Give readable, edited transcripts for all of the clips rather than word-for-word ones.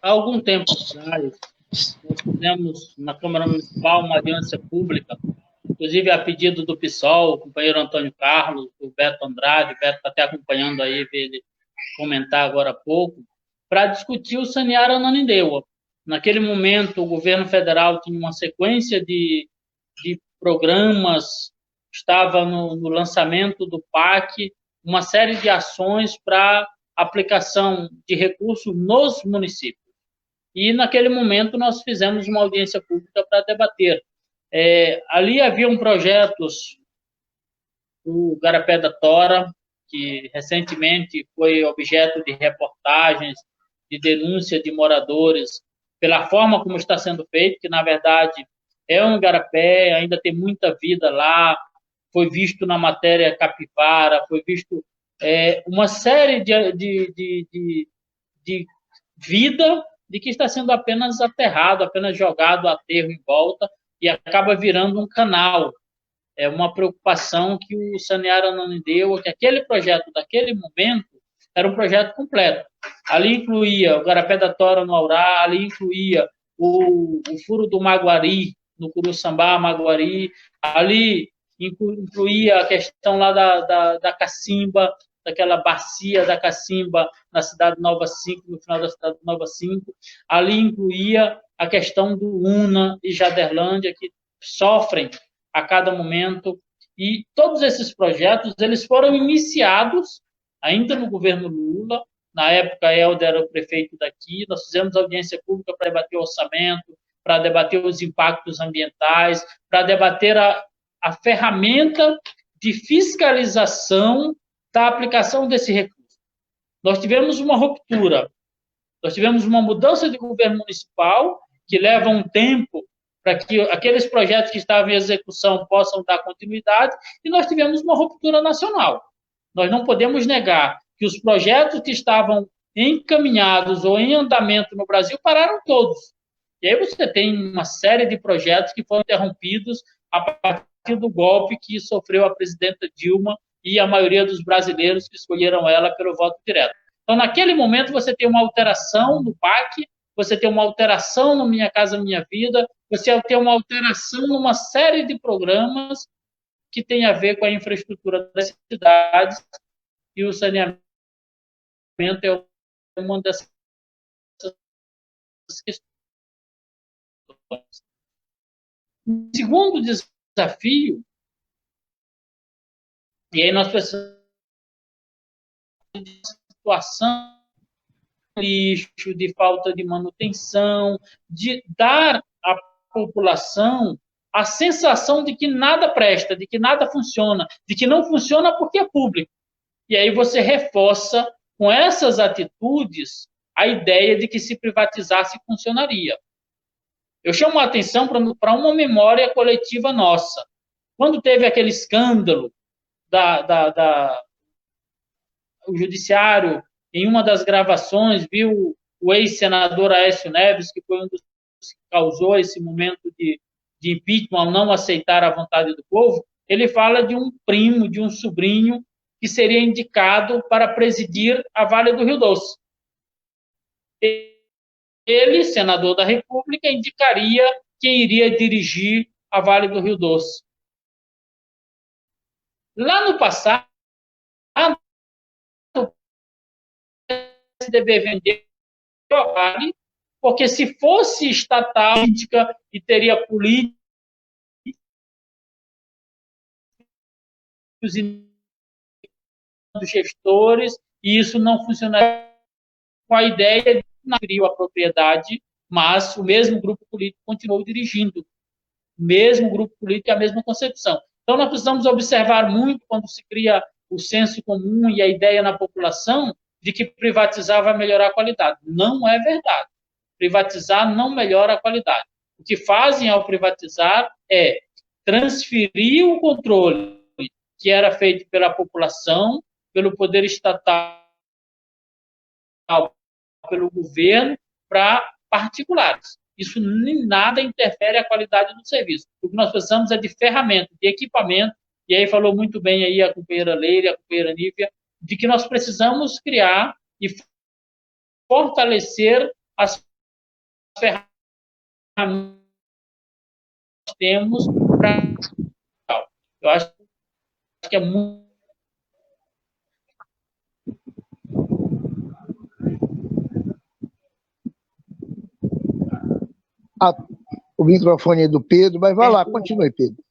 Há algum tempo atrás, nós fizemos na Câmara Municipal uma audiência pública, inclusive a pedido do PSOL, o companheiro Antônio Carlos, o Beto Andrade, o Beto está até acompanhando aí, veio ele comentar agora há pouco, para discutir o sanear Ananindeua. Naquele momento, o governo federal tinha uma sequência de programas, estava no lançamento do PAC, uma série de ações para aplicação de recursos nos municípios. E, naquele momento, nós fizemos uma audiência pública para debater. Ali haviam projetos, o Garapé da Tora, que recentemente foi objeto de reportagens, de denúncia de moradores, pela forma como está sendo feito, que, na verdade, é um igarapé, ainda tem muita vida lá, foi visto na matéria capivara, foi visto uma série de vida de que está sendo apenas aterrado, apenas jogado aterro em volta e acaba virando um canal. É uma preocupação que o Sanear Ananindeua, que aquele projeto daquele momento era um projeto completo. Ali incluía o Garapé da Tora no Aurá, ali incluía o Furo do Maguari, no Curuçambá, Maguari, ali incluía a questão lá da Cacimba, daquela bacia da Cacimba na cidade Nova 5, no final da cidade Nova 5. Ali incluía a questão do Una e Jaderlândia, que sofrem a cada momento. E todos esses projetos eles foram iniciados ainda no governo Lula. Na época, Helder era o prefeito daqui. Nós fizemos audiência pública para debater o orçamento, para debater os impactos ambientais, para debater a ferramenta de fiscalização da aplicação desse recurso. Nós tivemos uma ruptura, nós tivemos uma mudança de governo municipal que leva um tempo para que aqueles projetos que estavam em execução possam dar continuidade, e nós tivemos uma ruptura nacional. Nós não podemos negar que os projetos que estavam encaminhados ou em andamento no Brasil pararam todos. E aí você tem uma série de projetos que foram interrompidos a partir do golpe que sofreu a presidenta Dilma e a maioria dos brasileiros que escolheram ela pelo voto direto. Então, naquele momento, você tem uma alteração no PAC, você tem uma alteração no Minha Casa Minha Vida, você tem uma alteração numa série de programas que tem a ver com a infraestrutura das cidades, e o saneamento é uma dessas questões. O segundo desafio, e aí nós precisamos de situação de lixo, de falta de manutenção, de dar à população a sensação de que nada presta, de que nada funciona, de que não funciona porque é público. E aí você reforça com essas atitudes a ideia de que se privatizasse funcionaria. Eu chamo a atenção para uma memória coletiva nossa. Quando teve aquele escândalo o judiciário, em uma das gravações, viu o ex-senador Aécio Neves, que foi um dos que causou esse momento de impeachment ao não aceitar a vontade do povo, ele fala de um primo, de um sobrinho, que seria indicado para presidir a Vale do Rio Doce. Ele, senador da República, indicaria quem iria dirigir a Vale do Rio Doce. Lá no passado, o PSDB vendeu a Vale, porque se fosse estatal e teria políticos dos gestores, e isso não funcionaria com a ideia de não adquirir a propriedade, mas o mesmo grupo político continuou dirigindo. O mesmo grupo político e a mesma concepção. Então, nós precisamos observar muito quando se cria o senso comum e a ideia na população de que privatizar vai melhorar a qualidade. Não é verdade. Privatizar não melhora a qualidade. O que fazem ao privatizar é transferir o controle que era feito pela população, pelo poder estatal, pelo governo, para particulares. Isso nem nada interfere a qualidade do serviço. O que nós precisamos é de ferramenta, de equipamento, e aí falou muito bem aí a companheira Leila e a companheira Nívia, de que nós precisamos criar e fortalecer as ferramentas que temos para. Eu acho que é muito. O microfone é do Pedro, mas vai lá, continue, Pedro.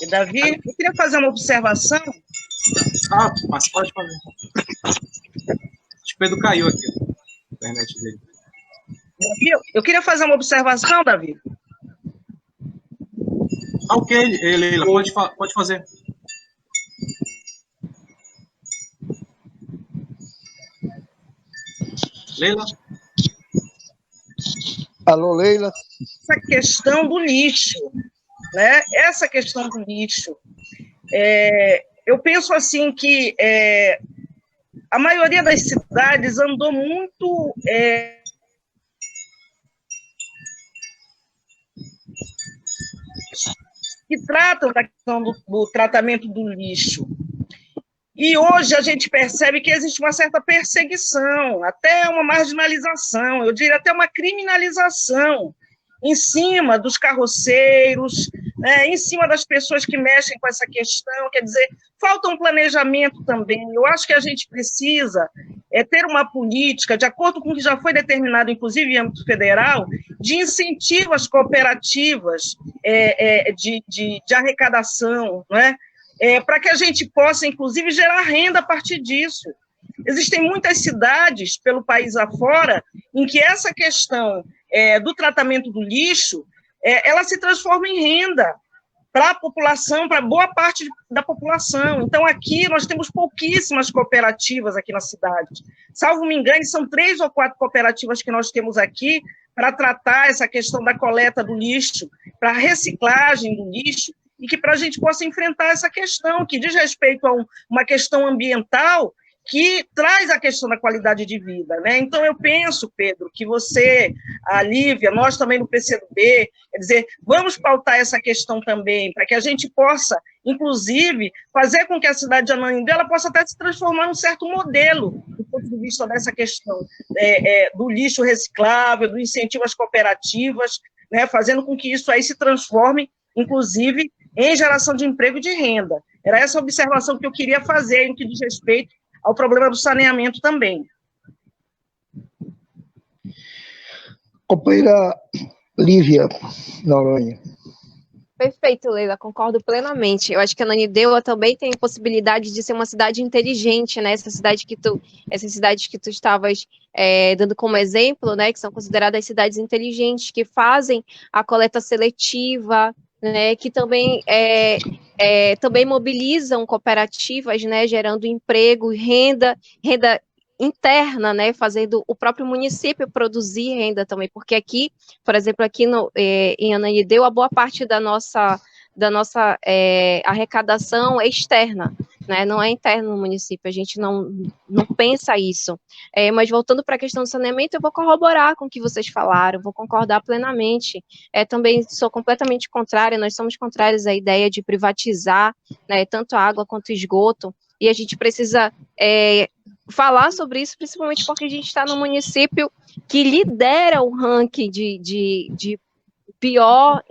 E, Davi, eu queria fazer uma observação. Mas pode fazer. Acho que o Pedro caiu aqui, a internet dele. Davi, eu queria fazer uma observação, Davi. Ok, Leila, pode fazer. Leila? Alô, Leila? Essa questão do lixo, né? Essa questão do lixo. Eu penso assim que a maioria das cidades andou muito que tratam da questão do tratamento do lixo. E hoje a gente percebe que existe uma certa perseguição, até uma marginalização, eu diria até uma criminalização em cima dos carroceiros, né, em cima das pessoas que mexem com essa questão. Quer dizer, falta um planejamento também. Eu acho que a gente precisa ter uma política, de acordo com o que já foi determinado, inclusive em âmbito federal, de incentivo às cooperativas de arrecadação, não é? Para que a gente possa, inclusive, gerar renda a partir disso. Existem muitas cidades pelo país afora em que essa questão do tratamento do lixo, ela se transforma em renda para a população, para boa parte da população. Então, aqui nós temos pouquíssimas cooperativas aqui na cidade. Salvo me engano, são 3 ou 4 cooperativas que nós temos aqui para tratar essa questão da coleta do lixo, para a reciclagem do lixo, e que para a gente possa enfrentar essa questão, que diz respeito a uma questão ambiental, que traz a questão da qualidade de vida, né? Então, eu penso, Pedro, que você, a Lívia, nós também no PCdoB, quer dizer, vamos pautar essa questão também, para que a gente possa, inclusive, fazer com que a cidade de Ananindeua ela possa até se transformar num certo modelo, do ponto de vista dessa questão do lixo reciclável, do incentivo às cooperativas, né? Fazendo com que isso aí se transforme, inclusive, em geração de emprego e de renda. Era essa observação que eu queria fazer, no que diz respeito ao problema do saneamento também. Companheira Lívia Noronha. Perfeito, Leila, concordo plenamente. Eu acho que a Ananindeua também tem possibilidade de ser uma cidade inteligente, né? Essas cidades que tu estavas dando como exemplo, né? Que são consideradas cidades inteligentes, que fazem a coleta seletiva, né? Que também também mobilizam cooperativas, né? Gerando emprego, renda interna, né, fazendo o próprio município produzir renda também, porque aqui, por exemplo, aqui em Ananindeua, a boa parte da nossa arrecadação é externa, né, não é interna no município, a gente não pensa isso. Mas voltando para a questão do saneamento, eu vou corroborar com o que vocês falaram, vou concordar plenamente. Também sou completamente contrária, nós somos contrários à ideia de privatizar, né, tanto a água quanto o esgoto, e a gente precisa falar sobre isso, principalmente porque a gente está no município que lidera o ranking de pior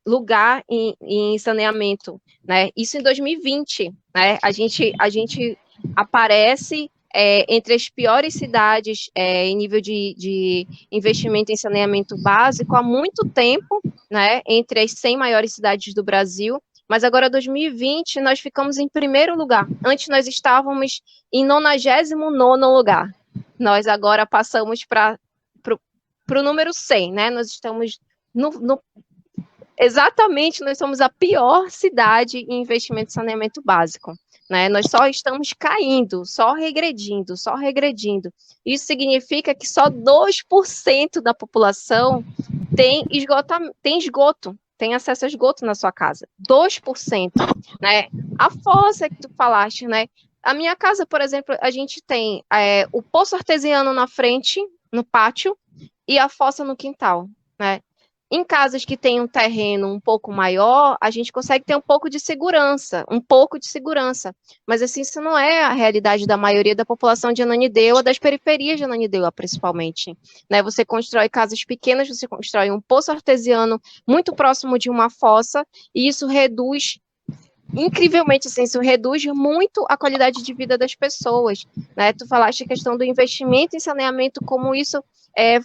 lugar em saneamento, né? Isso em 2020, né? A gente aparece entre as piores cidades em nível de investimento em saneamento básico há muito tempo, né? Entre as 100 maiores cidades do Brasil. Mas agora, 2020, nós ficamos em primeiro lugar. Antes, nós estávamos em 99º lugar. Nós agora passamos para o número 100, né? Nós estamos exatamente, nós somos a pior cidade em investimento em saneamento básico, né? Nós só estamos caindo, só regredindo. Isso significa que só 2% da população tem esgoto, tem acesso a esgoto na sua casa, 2%, né? A fossa que tu falaste, né? A minha casa, por exemplo, a gente tem o poço artesiano na frente, no pátio, e a fossa no quintal, né? Em casas que tem um terreno um pouco maior, a gente consegue ter um pouco de segurança, mas assim, isso não é a realidade da maioria da população de Ananindeua, das periferias de Ananindeua, principalmente, né? Você constrói casas pequenas, você constrói um poço artesiano muito próximo de uma fossa, e isso reduz incrivelmente, assim, isso reduz muito a qualidade de vida das pessoas, né? Tu falaste a questão do investimento em saneamento, como isso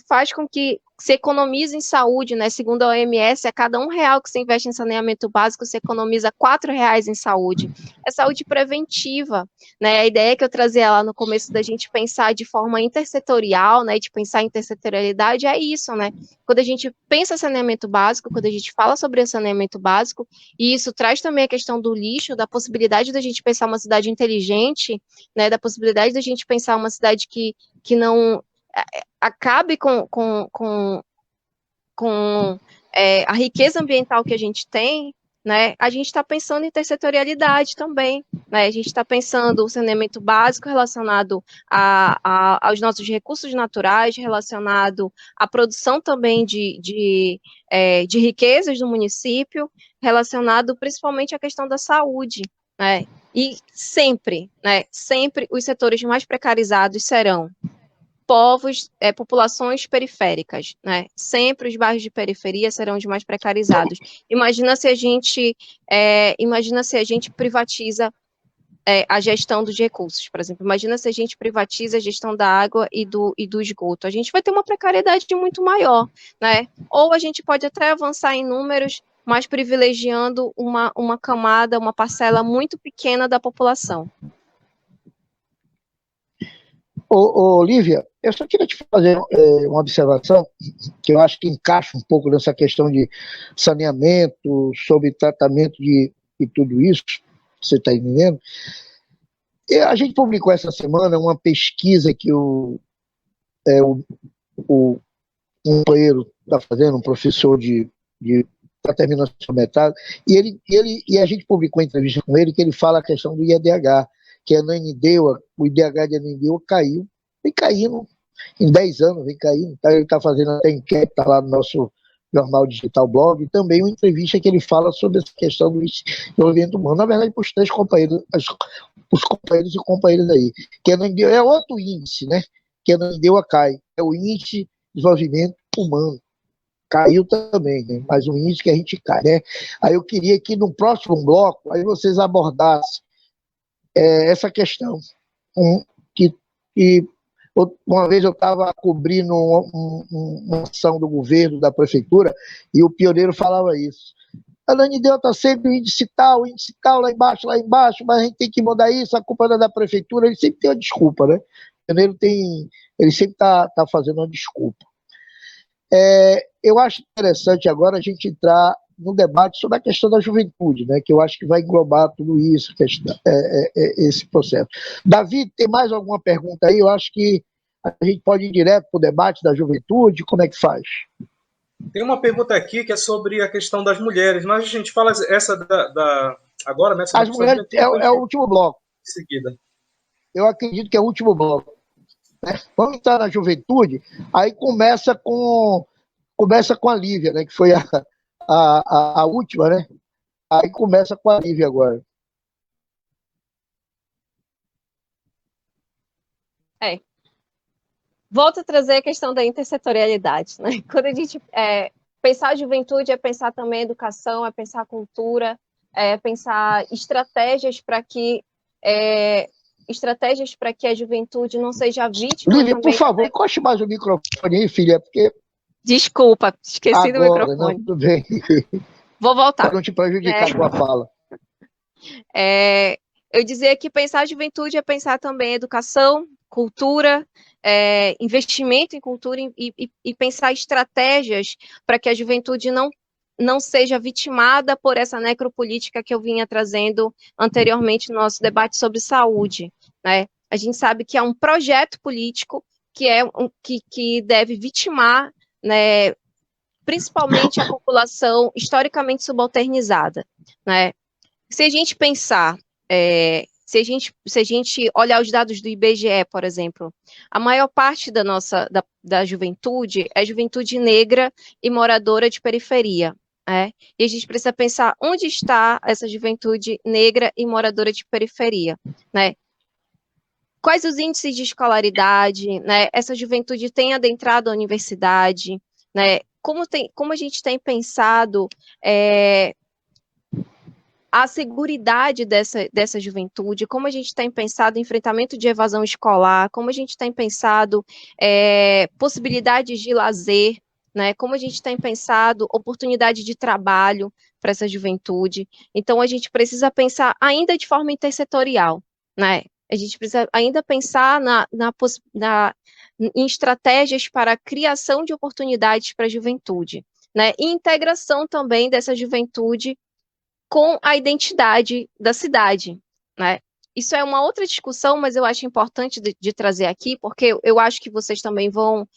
faz com que se economize em saúde, né? Segundo a OMS, a cada R$ 1 que você investe em saneamento básico, você economiza R$ 4 em saúde. É saúde preventiva, né? A ideia que eu trazia lá no começo da gente pensar de forma intersetorial, né? De pensar em intersetorialidade é isso, né? Quando a gente pensa saneamento básico, quando a gente fala sobre saneamento básico, e isso traz também a questão do lixo, da possibilidade da gente pensar uma cidade inteligente, né? Da possibilidade da gente pensar uma cidade que não acabe com a riqueza ambiental que a gente tem, né? A gente está pensando em intersetorialidade também, né? A gente está pensando o saneamento básico relacionado aos nossos recursos naturais, relacionado à produção também de riquezas do município, relacionado principalmente à questão da saúde, né? E sempre, né? Sempre os setores mais precarizados serão populações periféricas, né? Sempre os bairros de periferia serão os mais precarizados. Imagina se a gente privatiza a gestão dos recursos, por exemplo. Imagina se a gente privatiza a gestão da água e do esgoto. A gente vai ter uma precariedade muito maior, né? Ou a gente pode até avançar em números, mas privilegiando uma camada, uma parcela muito pequena da população. Lívia, eu só queria te fazer uma observação que eu acho que encaixa um pouco nessa questão de saneamento, sobre tratamento de tudo isso, você está entendendo? A gente publicou essa semana uma pesquisa que o companheiro está fazendo, um professor está terminando sua mestrado, e a gente publicou uma entrevista com ele que ele fala a questão do IDH, que a Ananindeua, o IDH de Ananindeua caiu, vem caindo, em 10 anos vem caindo, tá? Ele está fazendo até enquete, está lá no nosso Jornal Digital Blog, e também uma entrevista que ele fala sobre essa questão do desenvolvimento humano, na verdade para os 3 companheiros, os companheiros e companheiras aí, que a Ananindeua é outro índice, né, que a Ananindeua cai, é o índice de desenvolvimento humano, caiu também, né? Mas um índice que a gente cai, né? Aí eu queria que no próximo bloco, aí vocês abordassem essa questão, que uma vez eu estava cobrindo uma ação do governo, da prefeitura, e o pioneiro falava isso. A Ananindeua está sempre o índice tal, lá embaixo, mas a gente tem que mudar isso, a culpa não é da prefeitura, ele sempre tem uma desculpa, né? O pioneiro ele sempre está fazendo uma desculpa. Eu acho interessante agora a gente entrar no debate sobre a questão da juventude, né, que eu acho que vai englobar tudo isso, esse processo. Davi, tem mais alguma pergunta aí? Eu acho que a gente pode ir direto para o debate da juventude, como é que faz? Tem uma pergunta aqui que é sobre a questão das mulheres, mas a gente fala essa agora, né? As mulheres é o último bloco. Em seguida. Eu acredito que é o último bloco. Né? Vamos entrar na juventude, aí começa com a Lívia, né, que foi a última, né? Aí começa com a Lívia agora. Volto a trazer a questão da intersetorialidade, né? Quando a gente pensar a juventude é pensar também educação, é pensar cultura, é pensar estratégias para que a juventude não seja vítima. Lívia, por favor, encoste mais o microfone aí, filha, porque... Desculpa, esqueci do microfone. Não, tudo bem. Vou voltar. Para não te prejudicar com a fala. Eu dizia que pensar a juventude é pensar também educação, cultura, investimento em cultura e pensar estratégias para que a juventude não seja vitimada por essa necropolítica que eu vinha trazendo anteriormente no nosso debate sobre saúde, né? A gente sabe que é um projeto político que deve vitimar, né, principalmente a população historicamente subalternizada, né? Se a gente pensar se a gente olhar os dados do IBGE, por exemplo, a maior parte da juventude é juventude negra e moradora de periferia. E a gente precisa pensar onde está essa juventude negra e moradora de periferia, né? Quais os índices de escolaridade, né? Essa juventude tem adentrado a universidade, né? Como a gente tem pensado a seguridade dessa juventude, como a gente tem pensado enfrentamento de evasão escolar, como a gente tem pensado possibilidades de lazer, né? Como a gente tem pensado oportunidade de trabalho para essa juventude. Então, a gente precisa pensar ainda de forma intersetorial, né? A gente precisa ainda pensar em estratégias para a criação de oportunidades para a juventude, né? E integração também dessa juventude com a identidade da cidade, né? Isso é uma outra discussão, mas eu acho importante de trazer aqui, porque eu acho que vocês também vão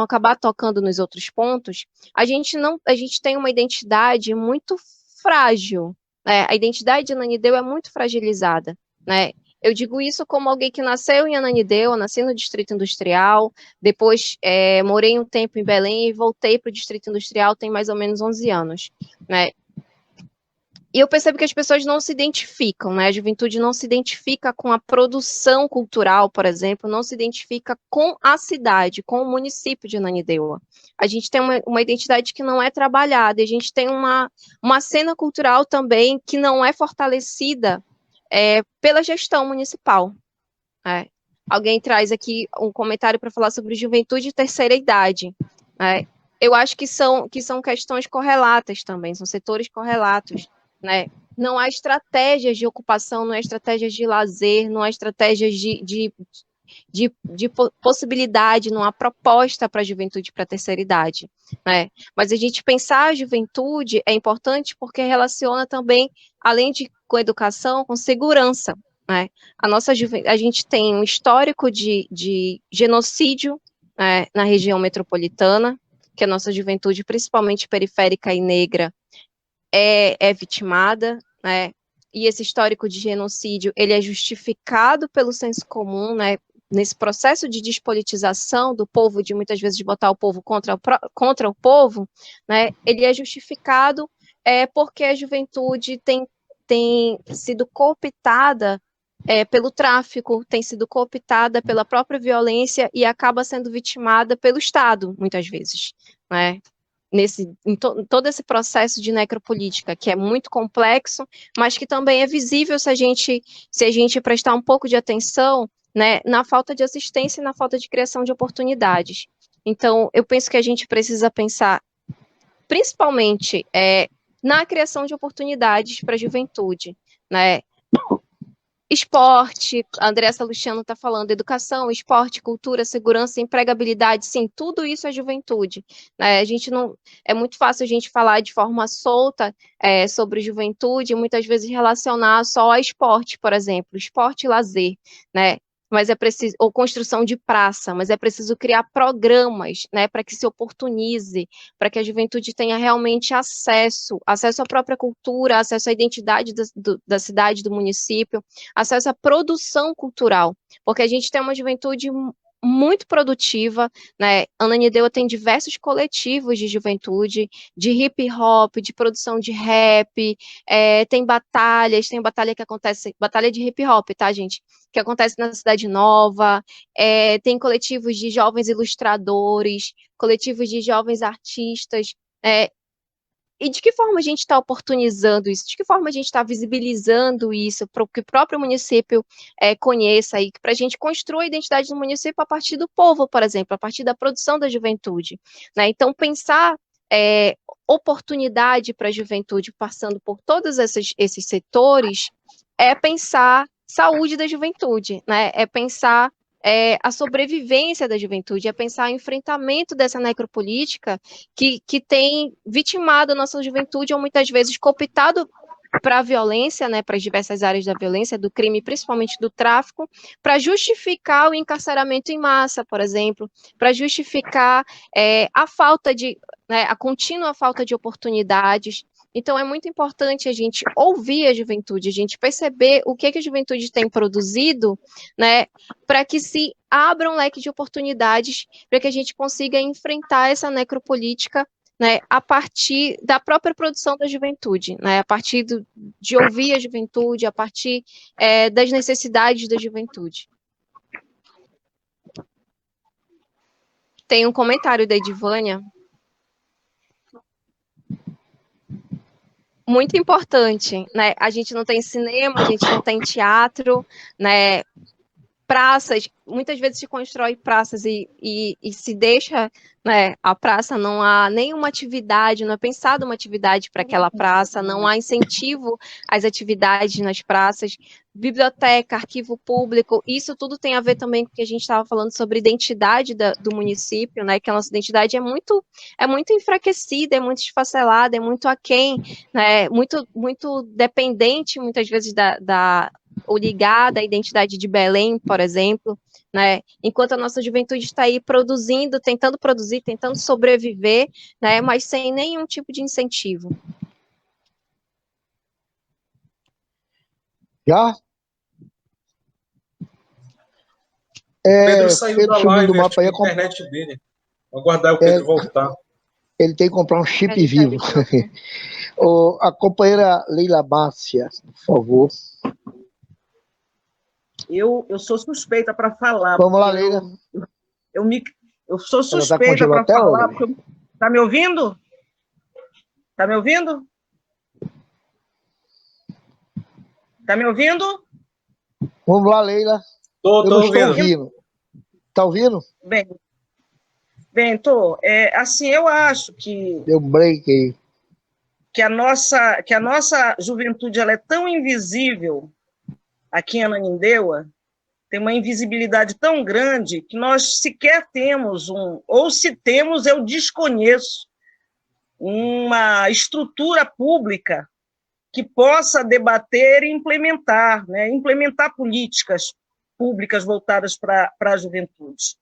acabar tocando nos outros pontos. A gente tem uma identidade muito frágil, né? A identidade de Ananindeua é muito fragilizada, né? Eu digo isso como alguém que nasceu em Ananindeua, nasci no Distrito Industrial, depois morei um tempo em Belém e voltei para o Distrito Industrial, tem mais ou menos 11 anos, né? E eu percebo que as pessoas não se identificam, né? A juventude não se identifica com a produção cultural, por exemplo, não se identifica com a cidade, com o município de Ananindeua. A gente tem uma identidade que não é trabalhada, a gente tem uma cena cultural também que não é fortalecida pela gestão municipal. Alguém traz aqui um comentário para falar sobre juventude e terceira idade. Eu acho que são questões correlatas também, são setores correlatos. Né? Não há estratégias de ocupação, não há estratégias de lazer, não há estratégias de possibilidade, não há proposta para a juventude para a terceira idade. Né? Mas a gente pensar a juventude é importante porque relaciona também, além de com educação, com segurança. Né? A gente tem um histórico de genocídio na região metropolitana, que a nossa juventude, principalmente periférica e negra, é vitimada, né? E esse histórico de genocídio, ele é justificado pelo senso comum, né? Nesse processo de despolitização do povo, de muitas vezes de botar o povo contra o povo, né? Ele é justificado porque a juventude tem sido cooptada pelo tráfico, tem sido cooptada pela própria violência e acaba sendo vitimada pelo Estado, muitas vezes, né? Em todo esse processo de necropolítica, que é muito complexo, mas que também é visível se a gente prestar um pouco de atenção, né, na falta de assistência e na falta de criação de oportunidades. Então, eu penso que a gente precisa pensar, principalmente, na criação de oportunidades para a juventude, né? Esporte, a Andressa Luciano está falando, educação, esporte, cultura, segurança, empregabilidade, sim, tudo isso é juventude. A gente não, é muito fácil a gente falar de forma solta sobre juventude, muitas vezes relacionar só a esporte, por exemplo, esporte e lazer, né? Mas é preciso, ou construção de praça, mas é preciso criar programas, né, para que se oportunize, para que a juventude tenha realmente acesso à própria cultura, acesso à identidade da cidade, do município, acesso à produção cultural, porque a gente tem uma juventude muito produtiva, né? Ananindeua tem diversos coletivos de juventude, de hip hop, de produção de rap, tem batalha que acontece, batalha de hip hop, tá, gente? Que acontece na Cidade Nova, tem coletivos de jovens ilustradores, coletivos de jovens artistas, e de que forma a gente está oportunizando isso? De que forma a gente está visibilizando isso para que o próprio município conheça e para a gente construa a identidade do município a partir do povo, por exemplo, a partir da produção da juventude. Né? Então, pensar oportunidade para a juventude passando por todos esses setores é pensar saúde da juventude, né? É pensar a sobrevivência da juventude, é pensar o enfrentamento dessa necropolítica que tem vitimado a nossa juventude, ou muitas vezes cooptado para a violência, né, para as diversas áreas da violência, do crime, principalmente do tráfico, para justificar o encarceramento em massa, por exemplo, para justificar a falta de né, a contínua falta de oportunidades. Então, é muito importante a gente ouvir a juventude, a gente perceber o que a juventude tem produzido, né, para que se abra um leque de oportunidades, para que a gente consiga enfrentar essa necropolítica, né, a partir da própria produção da juventude, né, a partir de ouvir a juventude, a partir das necessidades da juventude. Tem um comentário da Edivânia, muito importante, né? A gente não tem cinema, a gente não tem teatro, né? Praças, muitas vezes se constrói praças e se deixa, né, a praça, não há nenhuma atividade, não é pensada uma atividade para aquela praça, não há incentivo às atividades nas praças, biblioteca, arquivo público, isso tudo tem a ver também com o que a gente estava falando sobre identidade do município, né, que a nossa identidade é muito enfraquecida, é muito esfacelada, é muito aquém, né, muito dependente, muitas vezes, ou ligada à identidade de Belém, por exemplo, né? Enquanto a nossa juventude está aí produzindo, tentando sobreviver, né? Mas sem nenhum tipo de incentivo. Já? Pedro saiu da live, acho que a internet dele. Vou aguardar o Pedro voltar. Ele tem que comprar um chip vivo. A companheira Leila Márcia, por favor. Eu sou suspeita para falar. Vamos lá, Leila. Eu sou suspeita para falar. Tá me ouvindo? Tá me ouvindo? Tá me ouvindo? Vamos lá, Leila. Tô ouvindo. Tá ouvindo? Bem, tô. Assim, eu acho que... Deu um break aí. Que a nossa juventude ela é tão invisível aqui em Ananindeua, tem uma invisibilidade tão grande que nós sequer temos ou se temos, eu desconheço, uma estrutura pública que possa debater e implementar, né, implementar políticas públicas voltadas para a juventude.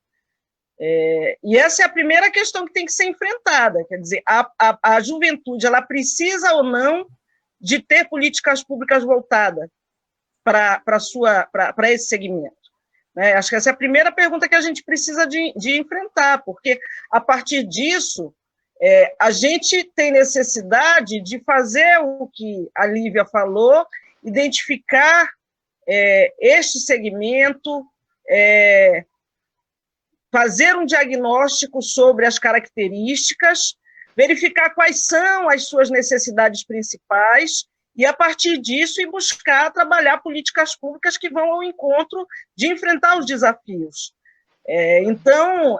E essa é a primeira questão que tem que ser enfrentada, quer dizer, a juventude ela precisa ou não de ter políticas públicas voltadas para esse segmento. Né? Acho que essa é a primeira pergunta que a gente precisa de enfrentar, porque, a partir disso, a gente tem necessidade de fazer o que a Lívia falou, identificar este segmento, fazer um diagnóstico sobre as características, verificar quais são as suas necessidades principais, e, a partir disso, ir buscar trabalhar políticas públicas que vão ao encontro de enfrentar os desafios. Então,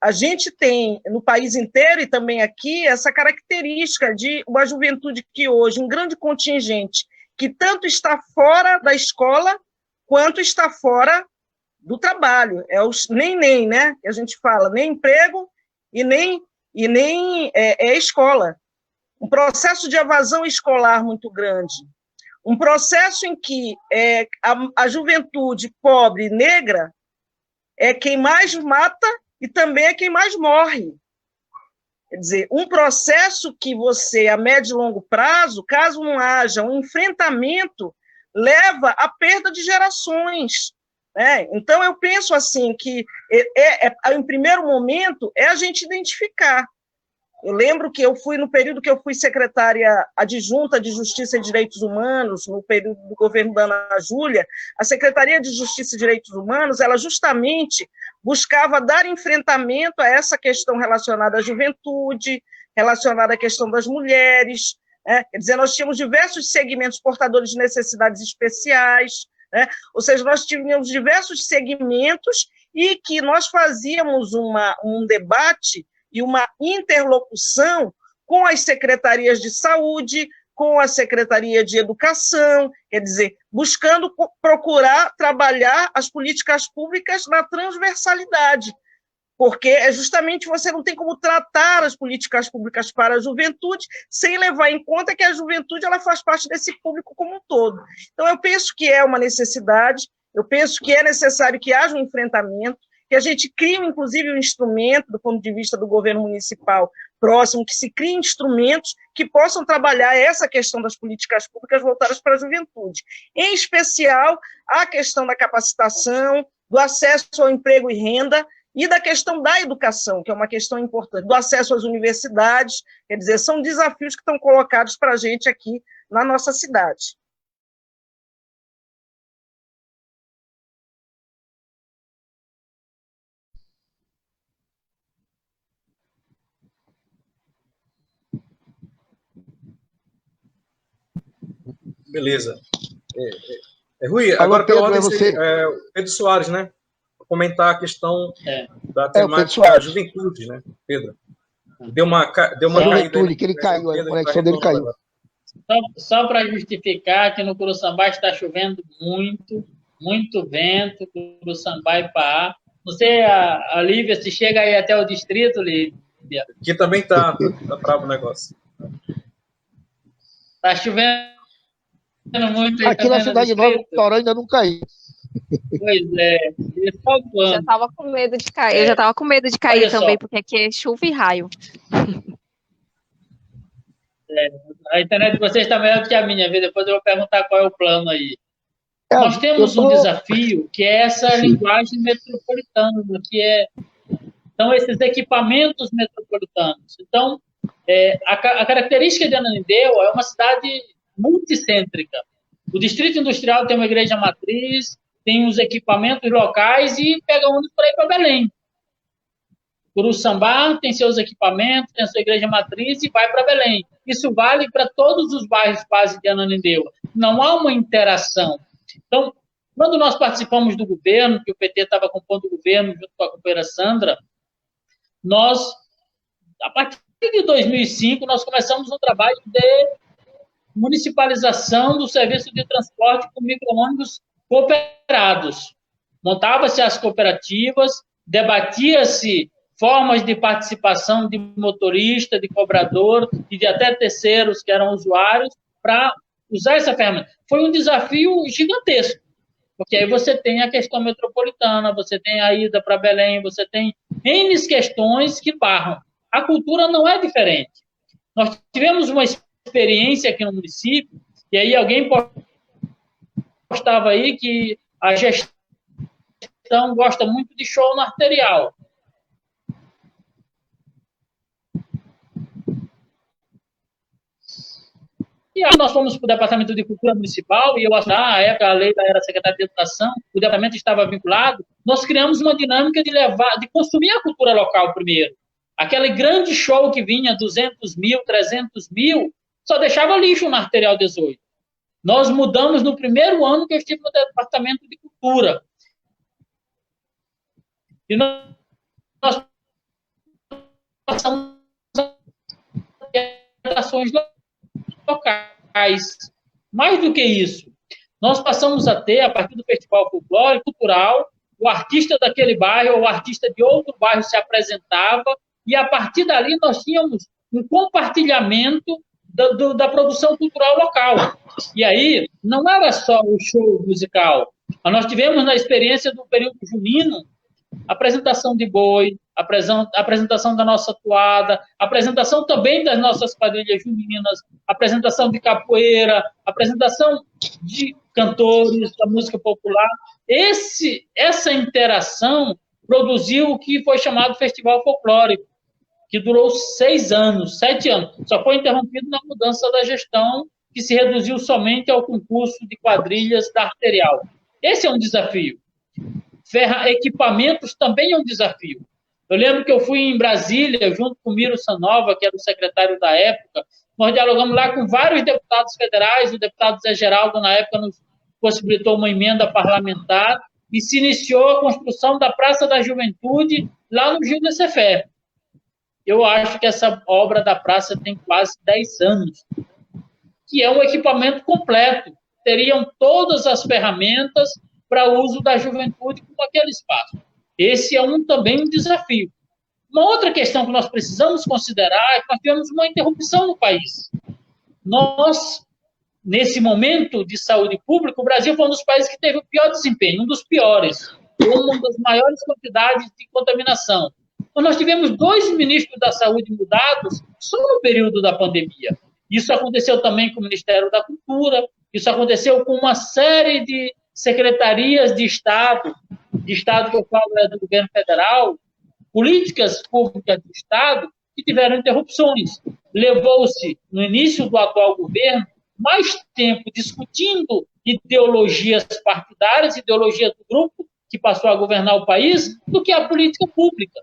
a gente tem, no país inteiro e também aqui, essa característica de uma juventude que hoje, um grande contingente, que tanto está fora da escola, quanto está fora do trabalho. É os nem, né? Que a gente fala, nem emprego e nem escola. Um processo de evasão escolar muito grande, um processo em que a juventude pobre e negra é quem mais mata e também é quem mais morre. Quer dizer, um processo que você, a médio e longo prazo, caso não haja um enfrentamento, leva à perda de gerações. Né? Então, eu penso assim que, em primeiro momento, a gente identificar. Eu lembro que eu fui, no período que eu fui secretária adjunta de Justiça e Direitos Humanos, no período do governo da Ana Júlia, a Secretaria de Justiça e Direitos Humanos, ela justamente buscava dar enfrentamento a essa questão relacionada à juventude, relacionada à questão das mulheres, né? Quer dizer, nós tínhamos diversos segmentos portadores de necessidades especiais, né? Ou seja, nós tínhamos diversos segmentos e que nós fazíamos um debate e uma interlocução com as secretarias de saúde, com a Secretaria de Educação, quer dizer, buscando procurar trabalhar as políticas públicas na transversalidade, porque justamente você não tem como tratar as políticas públicas para a juventude sem levar em conta que a juventude ela faz parte desse público como um todo. Então, eu penso que é uma necessidade, eu penso que é necessário que haja um enfrentamento, que a gente crie, inclusive, um instrumento, do ponto de vista do governo municipal, próximo, que se criem instrumentos que possam trabalhar essa questão das políticas públicas voltadas para a juventude. Em especial, a questão da capacitação, do acesso ao emprego e renda, e da questão da educação, que é uma questão importante, do acesso às universidades, quer dizer, são desafios que estão colocados para a gente aqui na nossa cidade. Beleza. Rui, Alô, agora pela Pedro, ordem, é você? Pedro Soares, né? Comentar a questão da o Pedro temática Soares. juventude, né, Pedro? Deu uma caída. Juventude, que ele caiu, a conexão dele caiu. Só para justificar que no Curuçambá está chovendo muito, muito vento, Curuçambá e Pá. Não sei, a Lívia, se chega aí até o distrito, Lívia. Aqui também tá bravo o negócio. Está chovendo muito. Aqui na Cidade Nova, o Toró ainda não caiu. Pois é. Eu já estava com medo de cair. Eu já estava com medo de cair Olha também, só. porque aqui é chuva e raio. A internet de vocês está melhor do que a minha, viu? Depois eu vou perguntar qual é o plano aí. Nós temos um desafio, que é essa linguagem metropolitana, são esses equipamentos metropolitanos. Então, a característica de Ananindeua é uma cidade multicêntrica. O Distrito Industrial tem uma igreja matriz, tem os equipamentos locais e pega ônibus para ir para Belém. Curuçambá tem seus equipamentos, tem a sua igreja matriz e vai para Belém. Isso vale para todos os bairros quase de Ananindeua. Não há uma interação. Então, quando nós participamos do governo, que o PT estava compondo o governo junto com a companheira Sandra, nós, a partir de 2005, nós começamos um trabalho de municipalização do serviço de transporte com micro-ônibus cooperados. Montava-se as cooperativas, debatia-se formas de participação de motorista, de cobrador e de até terceiros que eram usuários para usar essa ferramenta. Foi um desafio gigantesco, porque aí você tem a questão metropolitana, você tem a ida para Belém, você tem N questões que barram. A cultura não é diferente. Nós tivemos uma experiência aqui no município, e aí alguém postava aí que a gestão gosta muito de show no arterial. E aí nós fomos para o Departamento de Cultura Municipal, e eu acho que na época a lei era secretária de Educação, o departamento estava vinculado, nós criamos uma dinâmica de consumir a cultura local primeiro. Aquele grande show que vinha, 200 mil, 300 mil, só deixava lixo na Arterial 18. Nós mudamos no primeiro ano que eu estive no Departamento de Cultura. E nós passamos a ações locais. Mais do que isso, nós passamos a ter, a partir do Festival Folclore Cultural, o artista daquele bairro ou o artista de outro bairro se apresentava, e a partir dali nós tínhamos um compartilhamento da produção cultural local. E aí, não era só o show musical. Nós tivemos na experiência do período junino, apresentação de boi, apresentação da nossa toada, apresentação também das nossas quadrilhas juninas, apresentação de capoeira, apresentação de cantores da música popular. Essa interação produziu o que foi chamado Festival Folclórico, que durou 6 anos, 7 anos. Só foi interrompido na mudança da gestão, que se reduziu somente ao concurso de quadrilhas da Arterial. Esse é um desafio. Equipamentos também é um desafio. Eu lembro que eu fui em Brasília, junto com o Miro Sanova, que era o secretário da época, nós dialogamos lá com vários deputados federais, o deputado Zé Geraldo, na época, nos possibilitou uma emenda parlamentar, e se iniciou a construção da Praça da Juventude, lá no Gil de Cefé. Eu acho que essa obra da praça tem quase 10 anos, que é um equipamento completo. Teriam todas as ferramentas para uso da juventude com aquele espaço. Esse é também um desafio. Uma outra questão que nós precisamos considerar é que nós tivemos uma interrupção no país. Nós, nesse momento de saúde pública, o Brasil foi um dos países que teve o pior desempenho, um dos piores, uma das maiores quantidades de contaminação. Mas nós tivemos 2 ministros da Saúde mudados só no período da pandemia. Isso aconteceu também com o Ministério da Cultura, isso aconteceu com uma série de secretarias de Estado que eu falo é do governo federal, políticas públicas do Estado, que tiveram interrupções. Levou-se, no início do atual governo, mais tempo discutindo ideologias partidárias, ideologias do grupo que passou a governar o país, do que a política pública.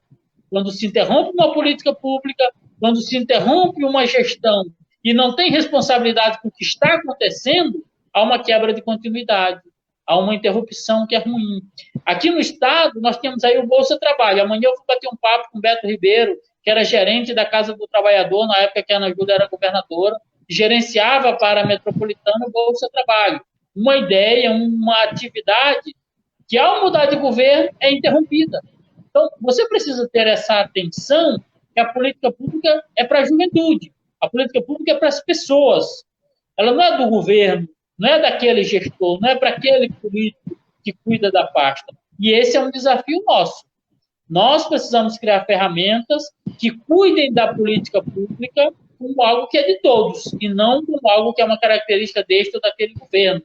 Quando se interrompe uma política pública, quando se interrompe uma gestão e não tem responsabilidade com o que está acontecendo, há uma quebra de continuidade, há uma interrupção que é ruim. Aqui no Estado, nós temos aí o Bolsa Trabalho. Amanhã eu vou bater um papo com o Beto Ribeiro, que era gerente da Casa do Trabalhador, na época que a Ana Júlia era governadora, gerenciava para a metropolitana o Bolsa Trabalho. Uma ideia, uma atividade que, ao mudar de governo, é interrompida. Então, você precisa ter essa atenção que a política pública é para a juventude, a política pública é para as pessoas. Ela não é do governo, não é daquele gestor, não é para aquele político que cuida da pasta. E esse é um desafio nosso. Nós precisamos criar ferramentas que cuidem da política pública como algo que é de todos, e não como algo que é uma característica deste ou daquele governo.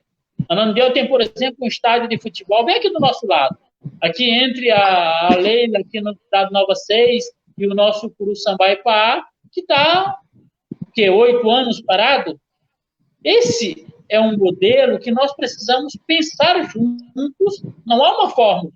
Ananindeua tem, por exemplo, um estádio de futebol bem aqui do nosso lado. Aqui entre a Leila, aqui no estado Nova 6, e o nosso Curuçambá-Ipaá, que está, 8 anos parado. Esse é um modelo que nós precisamos pensar juntos, não há uma fórmula.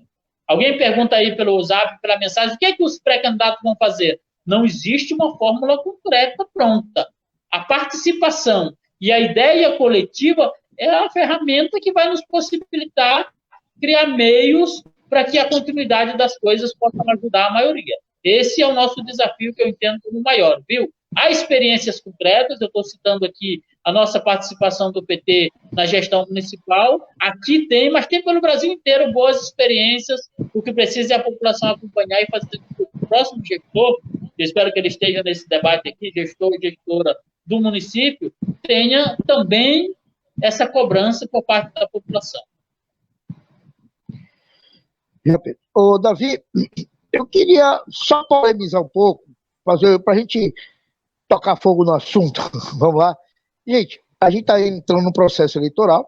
Alguém pergunta aí pelo WhatsApp, pela mensagem, o que é que os pré-candidatos vão fazer? Não existe uma fórmula concreta pronta. A participação e a ideia coletiva é a ferramenta que vai nos possibilitar criar meios para que a continuidade das coisas possa ajudar a maioria. Esse é o nosso desafio que eu entendo como maior, viu? Há experiências concretas, eu estou citando aqui a nossa participação do PT na gestão municipal, aqui tem, mas tem pelo Brasil inteiro boas experiências, o que precisa é a população acompanhar e fazer com que o próximo gestor, eu espero que ele esteja nesse debate aqui, gestor e gestora do município, tenha também essa cobrança por parte da população. Ô, Davi, eu queria só polemizar um pouco, para a gente tocar fogo no assunto. Vamos lá. Gente, a gente está entrando no processo eleitoral.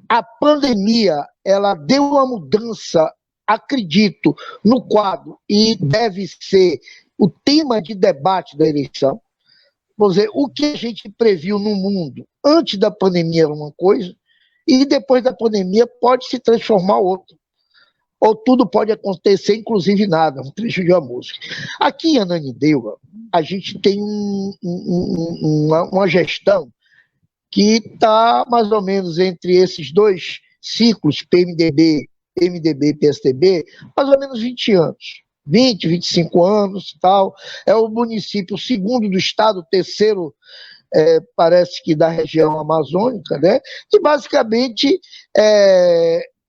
A pandemia, ela deu uma mudança, acredito, no quadro, e deve ser o tema de debate da eleição. Vamos dizer, o que a gente previu no mundo antes da pandemia era uma coisa, e depois da pandemia pode se transformar em outra. Ou tudo pode acontecer, inclusive nada, um trecho de uma música. Aqui em Ananindeua, a gente tem uma gestão que está mais ou menos entre esses 2 ciclos, PMDB e PSDB, mais ou menos 20 anos. 20, 25 anos, tal. É o município segundo do estado, terceiro, parece que da região amazônica, né? E basicamente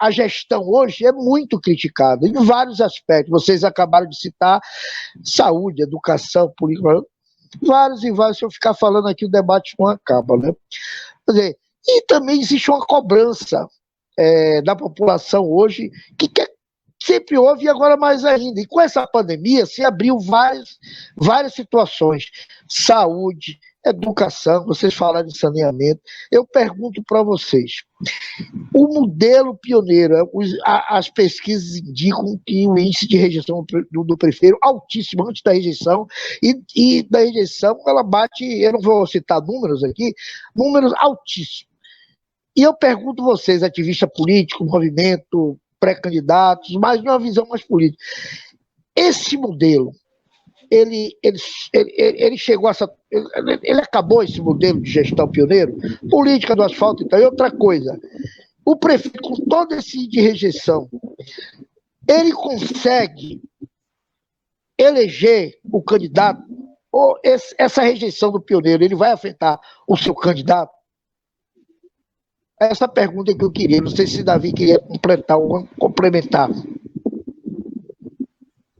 a gestão hoje é muito criticada em vários aspectos. Vocês acabaram de citar saúde, educação, política, vários e vários. Se eu ficar falando aqui, o debate não acaba, né? Quer dizer, e também existe uma cobrança da população hoje que sempre houve e agora mais ainda. E com essa pandemia se abriu várias situações. Saúde, educação, vocês falaram de saneamento. Eu pergunto para vocês, o modelo pioneiro, as pesquisas indicam que o índice de rejeição do prefeito é altíssimo antes da rejeição, e da rejeição ela bate, eu não vou citar números aqui, números altíssimos. E eu pergunto a vocês, ativista político, movimento, pré-candidatos, mas numa visão mais política, esse modelo, ele chegou a ele acabou esse modelo de gestão pioneiro, política do asfalto e tal. E outra coisa, o prefeito, com todo esse de rejeição, ele consegue eleger o candidato, ou essa rejeição do pioneiro, ele vai afetar o seu candidato? Essa pergunta que eu queria, não sei se Davi queria complementar.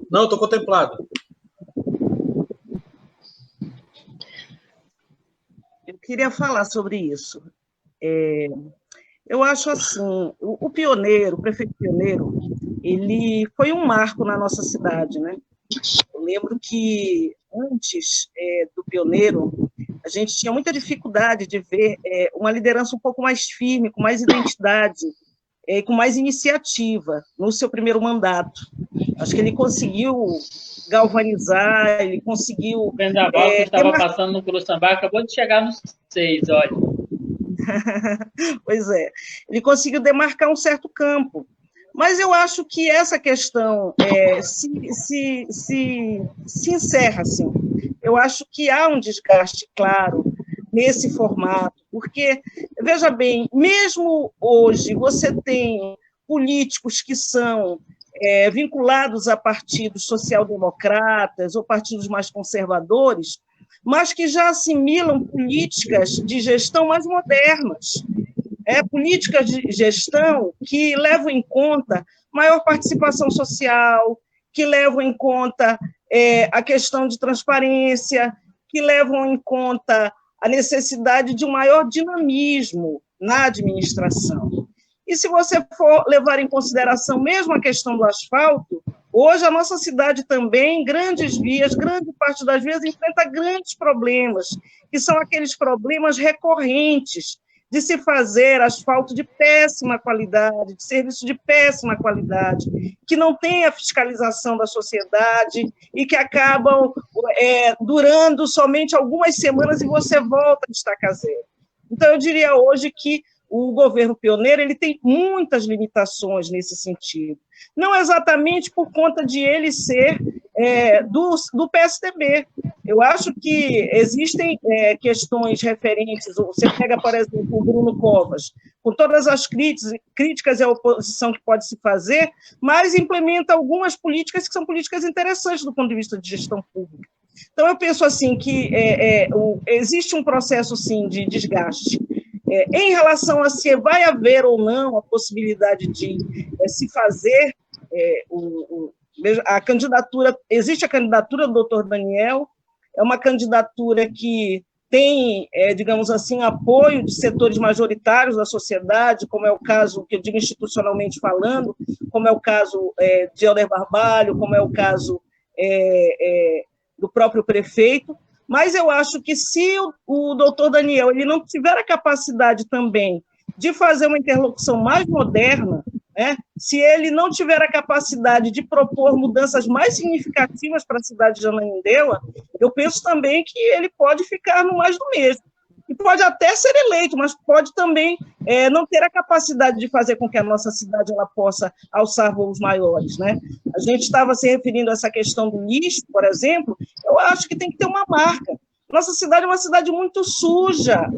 Não, estou contemplado. Eu queria falar sobre isso. Eu acho assim, o prefeito pioneiro, ele foi um marco na nossa cidade, né? Eu lembro que antes do Pioneiro, a gente tinha muita dificuldade de ver uma liderança um pouco mais firme, com mais identidade, com mais iniciativa no seu primeiro mandato. Acho que ele conseguiu galvanizar, ele conseguiu... O vendaval que estava passando no Curuçambá acabou de chegar nos 6, olha. Pois é, ele conseguiu demarcar um certo campo. Mas eu acho que essa questão se encerra, assim. Eu acho que há um desgaste claro nesse formato, porque, veja bem, mesmo hoje você tem políticos que são vinculados a partidos social-democratas ou partidos mais conservadores, mas que já assimilam políticas de gestão mais modernas, políticas de gestão que levam em conta maior participação social, que levam em conta a questão de transparência, que levam em conta a necessidade de um maior dinamismo na administração. E se você for levar em consideração mesmo a questão do asfalto, hoje a nossa cidade também, grandes vias, grande parte das vias enfrenta grandes problemas, que são aqueles problemas recorrentes de se fazer asfalto de péssima qualidade, de serviço de péssima qualidade, que não tem a fiscalização da sociedade e que acabam durando somente algumas semanas e você volta a estaca zero. Então, eu diria hoje que o governo Pioneiro ele tem muitas limitações nesse sentido. Não exatamente por conta de ele ser do PSDB. Eu acho que existem questões referentes, você pega, por exemplo, o Bruno Covas, com todas as críticas e a oposição que pode se fazer, mas implementa algumas políticas que são políticas interessantes do ponto de vista de gestão pública. Então, eu penso assim que existe um processo, sim, de desgaste. Em relação a se vai haver ou não a possibilidade de se fazer a candidatura, existe a candidatura do doutor Daniel, é uma candidatura que tem, digamos assim, apoio de setores majoritários da sociedade, como é o caso, que eu digo institucionalmente falando, como é o caso de Helder Barbalho, como é o caso do próprio prefeito, mas eu acho que se o doutor Daniel ele não tiver a capacidade também de fazer uma interlocução mais moderna, se ele não tiver a capacidade de propor mudanças mais significativas para a cidade de Ananindeua, eu penso também que ele pode ficar no mais do mesmo. E pode até ser eleito, mas pode também não ter a capacidade de fazer com que a nossa cidade ela possa alçar voos maiores. A gente estava se referindo a essa questão do lixo, por exemplo, eu acho que tem que ter uma marca. Nossa cidade é uma cidade muito suja,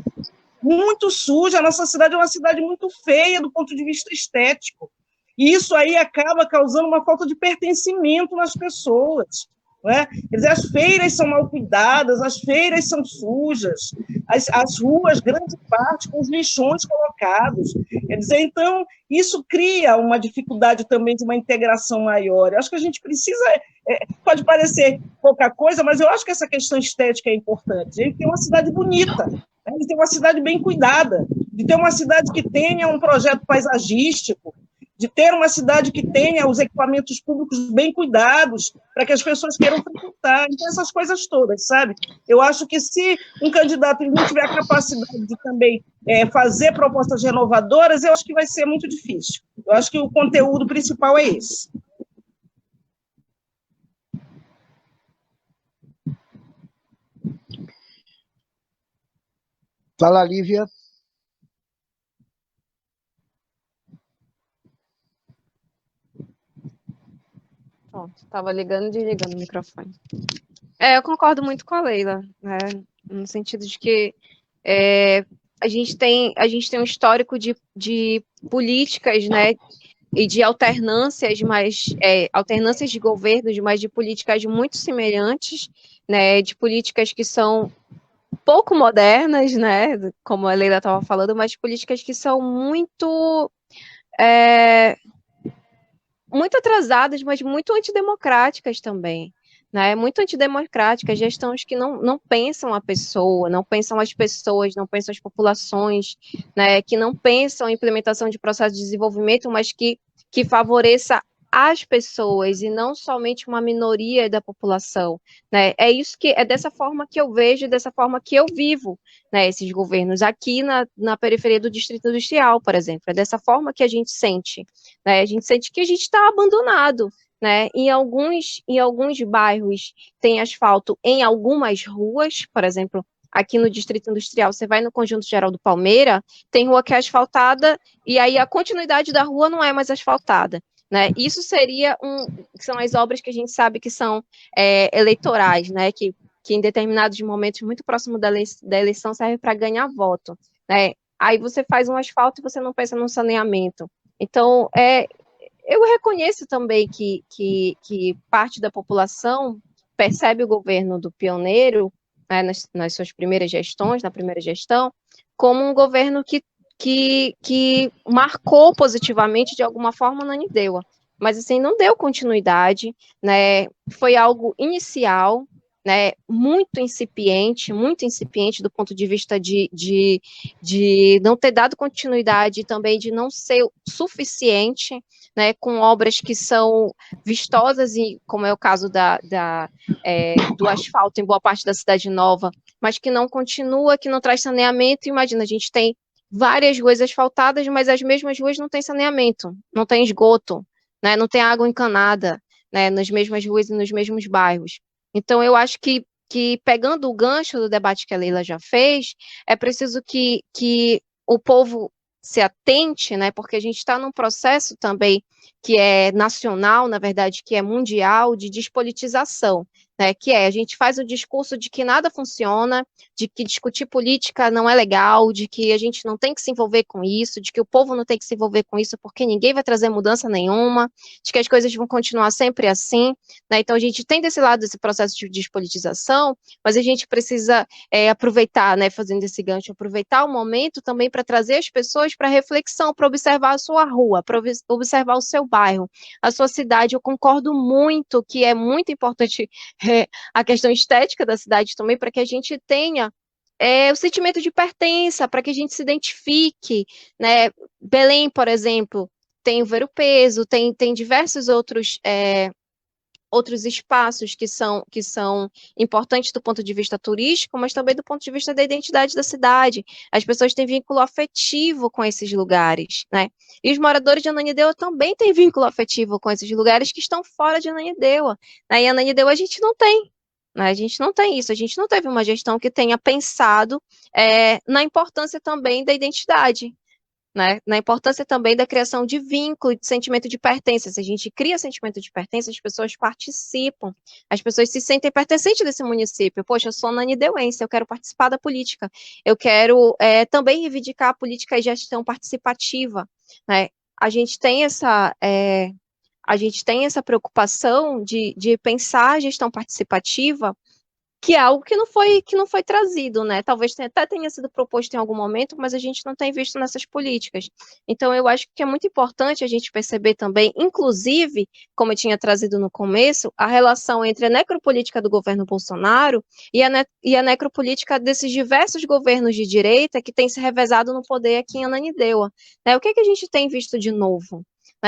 a nossa cidade é uma cidade muito feia do ponto de vista estético. E isso aí acaba causando uma falta de pertencimento nas pessoas. Quer dizer, as feiras são mal cuidadas, as feiras são sujas, as ruas, grande parte, com os lixões colocados. Quer dizer, então, isso cria uma dificuldade também de uma integração maior. Eu acho que a gente precisa, pode parecer pouca coisa, mas eu acho que essa questão estética é importante. A gente tem uma cidade bonita, de ter uma cidade bem cuidada, de ter uma cidade que tenha um projeto paisagístico, de ter uma cidade que tenha os equipamentos públicos bem cuidados, para que as pessoas queiram frequentar. Então, essas coisas todas, sabe? Eu acho que se um candidato não tiver a capacidade de também fazer propostas renovadoras, eu acho que vai ser muito difícil. Eu acho que o conteúdo principal é esse. Fala, Lívia. Estava ligando e desligando o microfone. Eu concordo muito com a Leila, no sentido de que a gente tem um histórico de políticas, e de alternâncias, alternâncias de governos, mas de políticas muito semelhantes, de políticas que são pouco modernas, como a Leila estava falando, mas políticas que são muito atrasadas, mas muito antidemocráticas também, muito antidemocráticas, gestões que não pensam a pessoa, não pensam as pessoas, não pensam as populações, que não pensam a implementação de processo de desenvolvimento, mas que favoreça as pessoas e não somente uma minoria da população, né? É dessa forma que eu vejo, dessa forma que eu vivo, né, esses governos aqui na periferia do Distrito Industrial, por exemplo. É dessa forma que a gente sente, né? A gente sente que a gente está abandonado, né? Em alguns bairros tem asfalto em algumas ruas, por exemplo, aqui no Distrito Industrial, você vai no Conjunto Geral do Palmeira, tem rua que é asfaltada e aí a continuidade da rua não é mais asfaltada, né? Isso são as obras que a gente sabe que são eleitorais, né? Que em determinados momentos muito próximo da eleição serve para ganhar voto, né? Aí você faz um asfalto e você não pensa no saneamento. Então, eu reconheço também que parte da população percebe o governo do Pioneiro, né, nas suas primeiras gestões, na primeira gestão, como um governo que marcou positivamente, de alguma forma, na Ananindeua. Mas, assim, não deu continuidade, né? Foi algo inicial, né, muito incipiente do ponto de vista de não ter dado continuidade e também de não ser suficiente, né, com obras que são vistosas, e como é o caso do asfalto em boa parte da Cidade Nova, mas que não continua, que não traz saneamento. Imagina, a gente tem várias ruas asfaltadas, mas as mesmas ruas não têm saneamento, não tem esgoto, né, não tem água encanada, né, nas mesmas ruas e nos mesmos bairros. Então, eu acho que pegando o gancho do debate que a Leila já fez, é preciso que o povo se atente, né, porque a gente está num processo também que é nacional, na verdade, que é mundial, de despolitização, né, que a gente faz o discurso de que nada funciona, de que discutir política não é legal, de que a gente não tem que se envolver com isso, de que o povo não tem que se envolver com isso porque ninguém vai trazer mudança nenhuma, de que as coisas vão continuar sempre assim, né? Então a gente tem desse lado esse processo de despolitização, mas a gente precisa aproveitar, né, fazendo esse gancho, aproveitar o momento também para trazer as pessoas para reflexão, para observar a sua rua, para observar o seu bairro, a sua cidade. Eu concordo muito que é muito importante a questão estética da cidade também, para que a gente tenha o sentimento de pertença, para que a gente se identifique, né? Belém, por exemplo, tem o Ver-o-Peso, tem diversos outros espaços que são importantes do ponto de vista turístico, mas também do ponto de vista da identidade da cidade. As pessoas têm vínculo afetivo com esses lugares, né? E os moradores de Ananindeua também têm vínculo afetivo com esses lugares que estão fora de Ananindeua. Em Ananindeua a gente não tem. A gente não tem isso, a gente não teve uma gestão que tenha pensado na importância também da identidade, né? Na importância também da criação de vínculo, de sentimento de pertença. Se a gente cria sentimento de pertença, as pessoas participam, as pessoas se sentem pertencentes desse município. Poxa, eu sou nanideuense, eu quero participar da política, eu quero também reivindicar a política e gestão participativa, né? A gente tem essa preocupação de pensar a gestão participativa, que é algo que não foi trazido, né? Talvez até tenha sido proposto em algum momento, mas a gente não tem visto nessas políticas. Então, eu acho que é muito importante a gente perceber também, inclusive, como eu tinha trazido no começo, a relação entre a necropolítica do governo Bolsonaro e a necropolítica desses diversos governos de direita que têm se revezado no poder aqui em Ananindeua, né? O que a gente tem visto de novo?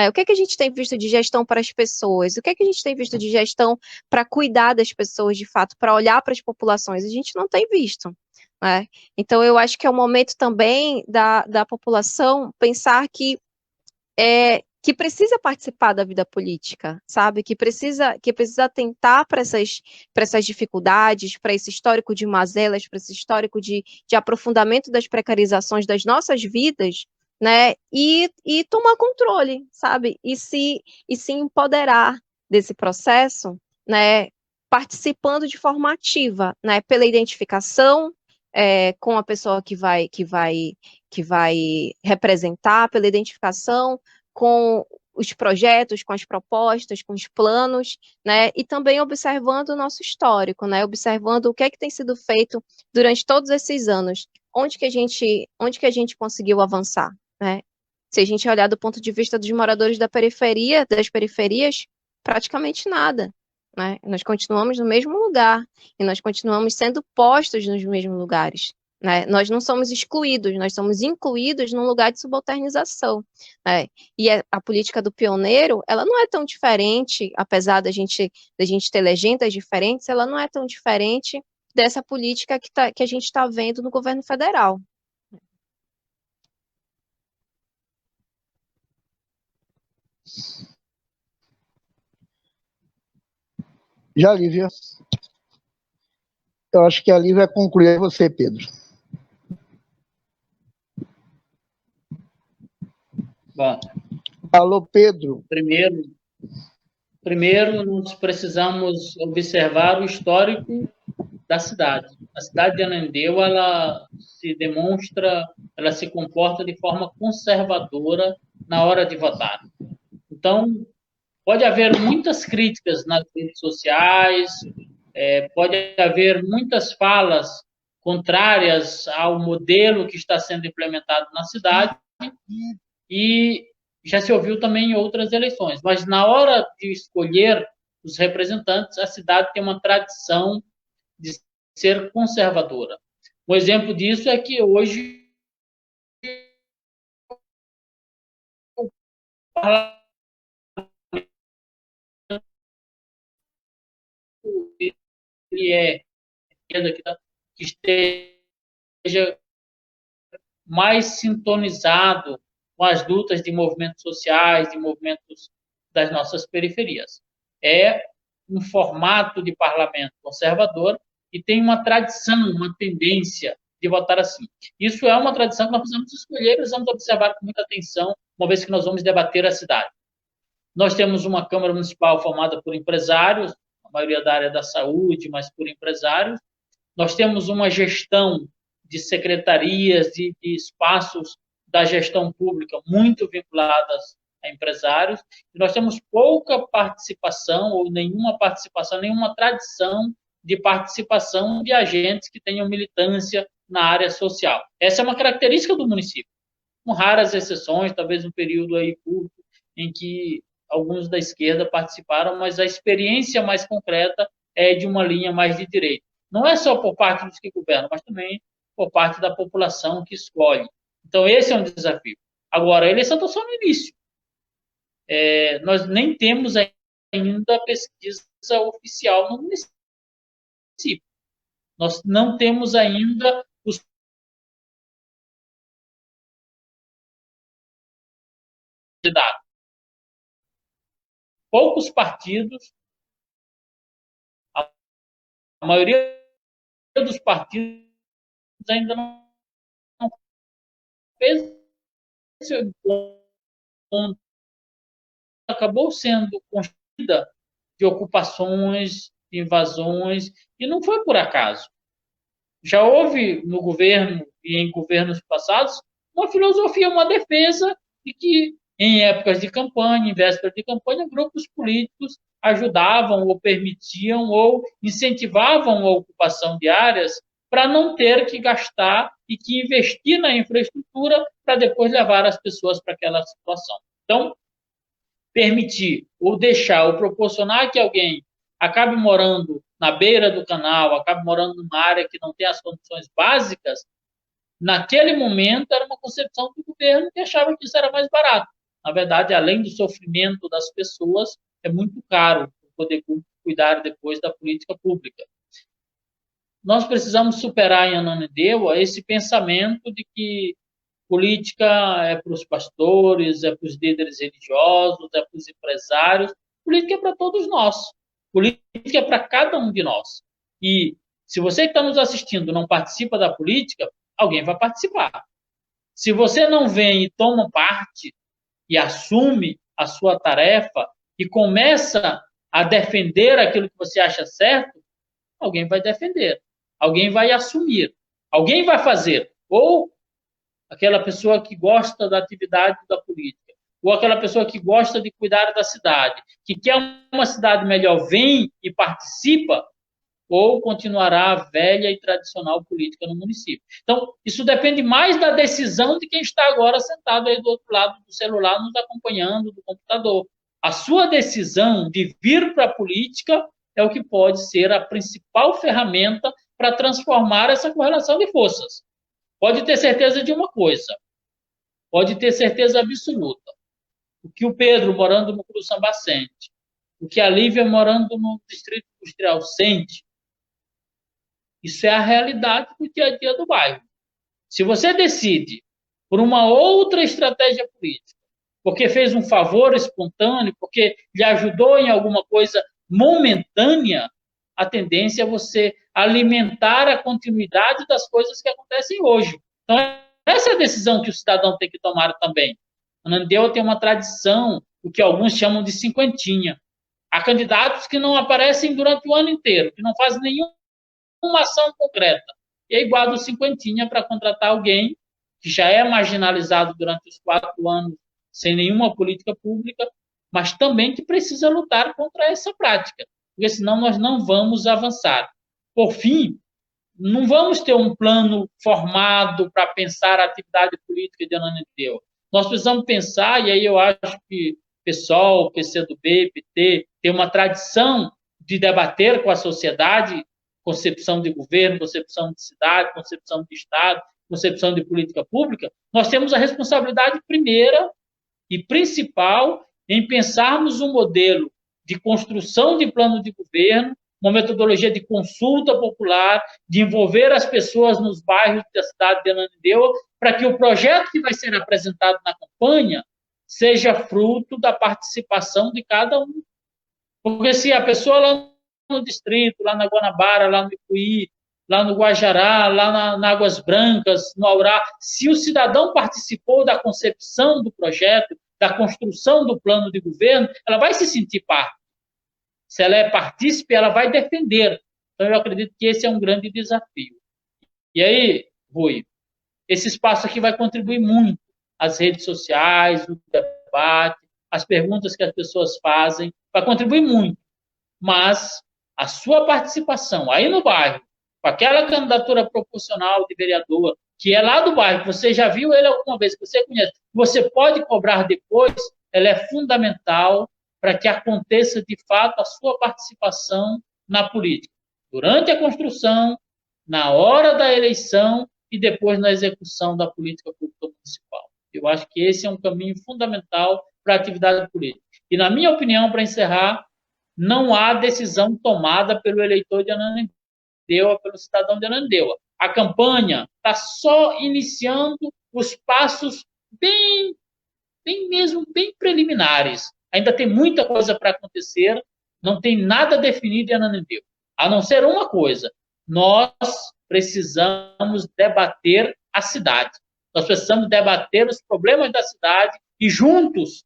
O que a gente tem visto de gestão para as pessoas? O que a gente tem visto de gestão para cuidar das pessoas, de fato, para olhar para as populações? A gente não tem visto, né? Então, eu acho que é o momento também da população pensar que precisa participar da vida política, sabe? Que precisa atentar para essas dificuldades, para esse histórico de mazelas, para esse histórico de aprofundamento das precarizações das nossas vidas, né? E tomar controle, sabe? E se empoderar desse processo, né? Participando de forma ativa, né? Pela identificação com a pessoa que vai representar, pela identificação com os projetos, com as propostas, com os planos, né? E também observando o nosso histórico, né? Observando o que tem sido feito durante todos esses anos. Onde que a gente conseguiu avançar, né? Se a gente olhar do ponto de vista dos moradores das periferias, praticamente nada, né? Nós continuamos no mesmo lugar e nós continuamos sendo postos nos mesmos lugares, né? Nós não somos excluídos, nós somos incluídos num lugar de subalternização, né? E a política do pioneiro, ela não é tão diferente, apesar da gente ter legendas diferentes, ela não é tão diferente dessa política que a gente está vendo no governo federal. Já, Lívia. Eu acho que a Lívia vai concluir você, Pedro. Bom, Alô, Pedro. Primeiro, nós precisamos observar o histórico da cidade. A cidade de Ananindeua, ela se comporta de forma conservadora na hora de votar. Então, pode haver muitas críticas nas redes sociais, pode haver muitas falas contrárias ao modelo que está sendo implementado na cidade, e já se ouviu também em outras eleições. Mas na hora de escolher os representantes, a cidade tem uma tradição de ser conservadora. Um exemplo disso é que hoje o parlamento ele é que esteja mais sintonizado com as lutas de movimentos sociais, de movimentos das nossas periferias. É um formato de parlamento conservador e tem uma tradição, uma tendência de votar assim. Isso é uma tradição que nós precisamos escolher, precisamos observar com muita atenção, uma vez que nós vamos debater a cidade. Nós temos uma Câmara Municipal formada por empresários, a maioria da área da saúde, mas por empresários. Nós temos uma gestão de secretarias, de espaços da gestão pública muito vinculadas a empresários. E nós temos pouca participação, ou nenhuma participação, nenhuma tradição de participação de agentes que tenham militância na área social. Essa é uma característica do município, com raras exceções, talvez um período aí curto em que alguns da esquerda participaram, mas a experiência mais concreta é de uma linha mais de direita. Não é só por parte dos que governam, mas também por parte da população que escolhe. Então, esse é um desafio. Agora, a eleição está só no início. Nós nem temos ainda pesquisa oficial no município. Nós não temos ainda os candidatos. Poucos partidos, a maioria dos partidos ainda não fez esse encontro, acabou sendo construída de ocupações, de invasões, e não foi por acaso. Já houve no governo e em governos passados uma filosofia, uma defesa de que em épocas de campanha, em vésperas de campanha, grupos políticos ajudavam ou permitiam ou incentivavam a ocupação de áreas para não ter que gastar e que investir na infraestrutura para depois levar as pessoas para aquela situação. Então, permitir ou deixar ou proporcionar que alguém acabe morando na beira do canal, acabe morando numa área que não tem as condições básicas, naquele momento era uma concepção do governo que achava que isso era mais barato. Na verdade, além do sofrimento das pessoas, é muito caro o poder público cuidar depois da política pública. Nós precisamos superar em Ananindeua esse pensamento de que política é para os pastores, é para os líderes religiosos, é para os empresários. Política é para todos nós. Política é para cada um de nós. E se você que está nos assistindo não participa da política, alguém vai participar. Se você não vem e toma parte e assume a sua tarefa e começa a defender aquilo que você acha certo, alguém vai defender, alguém vai assumir, alguém vai fazer. Ou aquela pessoa que gosta da atividade da política, ou aquela pessoa que gosta de cuidar da cidade, que quer uma cidade melhor, vem e participa, ou continuará a velha e tradicional política no município. Então, isso depende mais da decisão de quem está agora sentado aí do outro lado do celular, nos acompanhando, do computador. A sua decisão de vir para a política é o que pode ser a principal ferramenta para transformar essa correlação de forças. Pode ter certeza de uma coisa, pode ter certeza absoluta. O que o Pedro, morando no Curuçambá, sente, o que a Lívia, morando no Distrito Industrial, sente, isso é a realidade do dia a dia do bairro. Se você decide por uma outra estratégia política, porque fez um favor espontâneo, porque lhe ajudou em alguma coisa momentânea, a tendência é você alimentar a continuidade das coisas que acontecem hoje. Então, essa é a decisão que o cidadão tem que tomar também. Ananindeua tem uma tradição, o que alguns chamam de cinquentinha. Há candidatos que não aparecem durante o ano inteiro, que não fazem nenhuma ação concreta. E aí guarda o cinquentinha para contratar alguém que já é marginalizado durante os 4 anos sem nenhuma política pública, mas também que precisa lutar contra essa prática, porque senão nós não vamos avançar. Por fim, não vamos ter um plano formado para pensar a atividade política de Ananindeua. Nós precisamos pensar, e aí eu acho que PSOL, PCdoB, PT, tem uma tradição de debater com a sociedade concepção de governo, concepção de cidade, concepção de Estado, concepção de política pública. Nós temos a responsabilidade primeira e principal em pensarmos um modelo de construção de plano de governo, uma metodologia de consulta popular, de envolver as pessoas nos bairros da cidade de Ananindeua, para que o projeto que vai ser apresentado na campanha seja fruto da participação de cada um. Porque se a pessoa lá no distrito, lá na Guanabara, lá no Ipuí, lá no Guajará, lá na Águas Brancas, no Aurá, se o cidadão participou da concepção do projeto, da construção do plano de governo, ela vai se sentir parte. Se ela é partícipe, ela vai defender. Então, eu acredito que esse é um grande desafio. E aí, Rui, esse espaço aqui vai contribuir muito. As redes sociais, o debate, as perguntas que as pessoas fazem, vai contribuir muito. Mas a sua participação aí no bairro, com aquela candidatura proporcional de vereador, que é lá do bairro, que você já viu ele alguma vez, que você conhece, você pode cobrar depois, ela é fundamental para que aconteça, de fato, a sua participação na política. Durante a construção, na hora da eleição e depois na execução da política pública municipal. Eu acho que esse é um caminho fundamental para a atividade política. E, na minha opinião, para encerrar, não há decisão tomada pelo eleitor de Ananindeua, pelo cidadão de Ananindeua. A campanha está só iniciando os passos bem preliminares. Ainda tem muita coisa para acontecer, não tem nada definido em Ananindeua. A não ser uma coisa, nós precisamos debater a cidade. Nós precisamos debater os problemas da cidade e, juntos,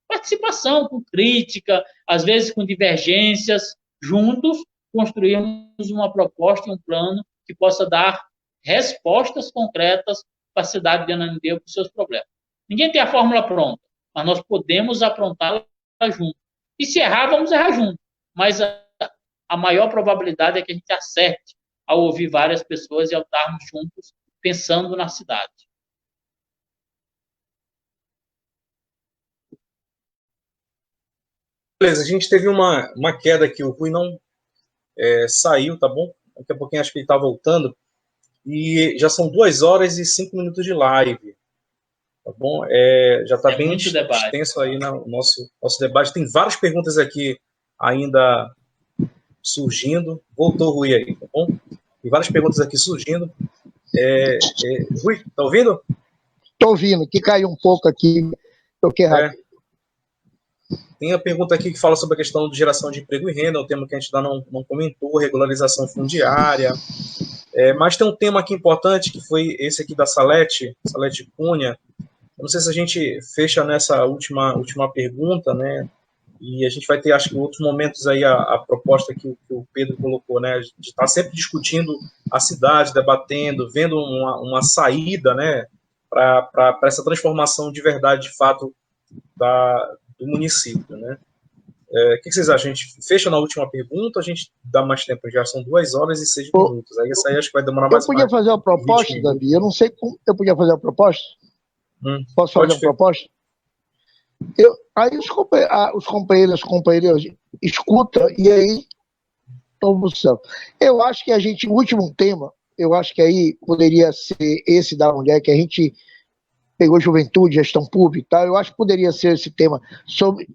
participação com crítica, às vezes com divergências, juntos, construirmos uma proposta, um plano que possa dar respostas concretas para a cidade de Ananindeua para os seus problemas. Ninguém tem a fórmula pronta, mas nós podemos aprontá-la juntos. E se errar, vamos errar juntos. Mas a maior probabilidade é que a gente acerte ao ouvir várias pessoas e ao estarmos juntos pensando na cidade. Beleza, a gente teve uma queda aqui, o Rui não saiu, tá bom? Daqui a pouquinho acho que ele está voltando. E já são 2 horas e 5 minutos de live. Tá bom? Já está bem extenso aí no nosso debate. Tem várias perguntas aqui ainda surgindo. Voltou o Rui aí, tá bom? Tem várias perguntas aqui surgindo. Rui, tá ouvindo? Estou ouvindo, que caiu um pouco aqui. Tem a pergunta aqui que fala sobre a questão de geração de emprego e renda, um tema que a gente ainda não comentou, regularização fundiária. Mas tem um tema aqui importante, que foi esse aqui da Salete Cunha. Eu não sei se a gente fecha nessa última pergunta, né? E a gente vai ter, acho que, outros momentos aí, a proposta que o Pedro colocou, né? De estar sempre discutindo a cidade, debatendo, vendo uma saída, né? Para essa transformação de verdade, de fato, do município, né? O que vocês acham? A gente fecha na última pergunta ou a gente dá mais tempo? Já são 2 horas e 6 minutos. Aí essa aí acho que vai demorar mais. Eu podia fazer uma proposta, Davi? Eu não sei como. Eu podia fazer uma proposta? Posso fazer uma proposta? Aí os companheiros, as companheiras escutam e aí promoção. Eu acho que o último tema, eu acho que aí poderia ser esse da mulher, que a gente pegou juventude, gestão pública e tal, eu acho que poderia ser esse tema sobre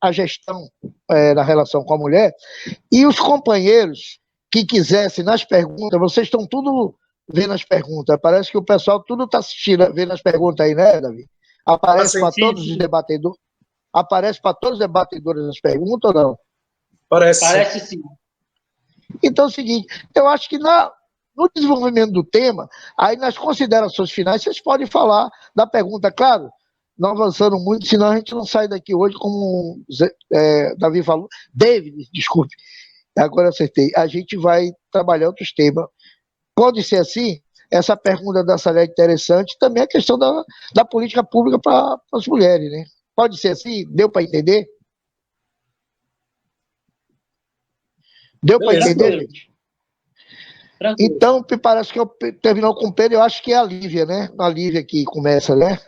a gestão da relação com a mulher, e os companheiros que quisessem, nas perguntas, vocês estão tudo vendo as perguntas, parece que o pessoal tudo está assistindo, vendo as perguntas aí, né, Davi? Aparece para todos os debatedores, aparece para todos os debatedores as perguntas ou não? Parece sim. Então é o seguinte, eu acho que no desenvolvimento do tema, aí nas considerações finais, vocês podem falar da pergunta, claro, não avançando muito, senão a gente não sai daqui hoje, como Davi falou, David, desculpe, agora acertei, a gente vai trabalhar outros temas. Pode ser assim? Essa pergunta da Salete é interessante, também a questão da política pública para as mulheres, né? Pode ser assim? Deu para entender? Deu para entender, gente? Tranquilo. Então, parece que eu terminou com o Pedro, eu acho que é a Lívia, né? A Lívia que começa, né?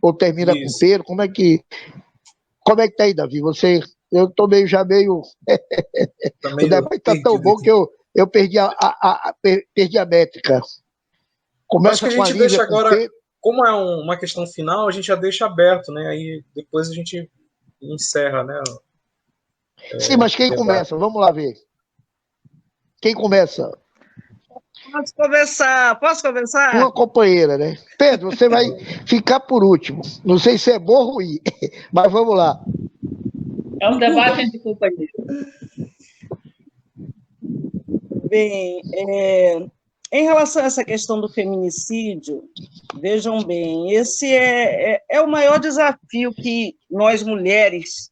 Ou termina com o Pedro, como é que tá aí, Davi? Eu tô meio... O debate tá tão bom que eu perdi a métrica. Começa acho que a gente deixa agora, como é uma questão final, a gente já deixa aberto, né? Aí depois a gente encerra, né? Sim, mas quem começa? Vamos lá ver. Quem começa? Posso conversar? Uma companheira, né? Pedro, você vai ficar por último. Não sei se é bom ou ruim, mas vamos lá. É um debate entre companheiros. Bem, em relação a essa questão do feminicídio, vejam bem, esse é o maior desafio que nós mulheres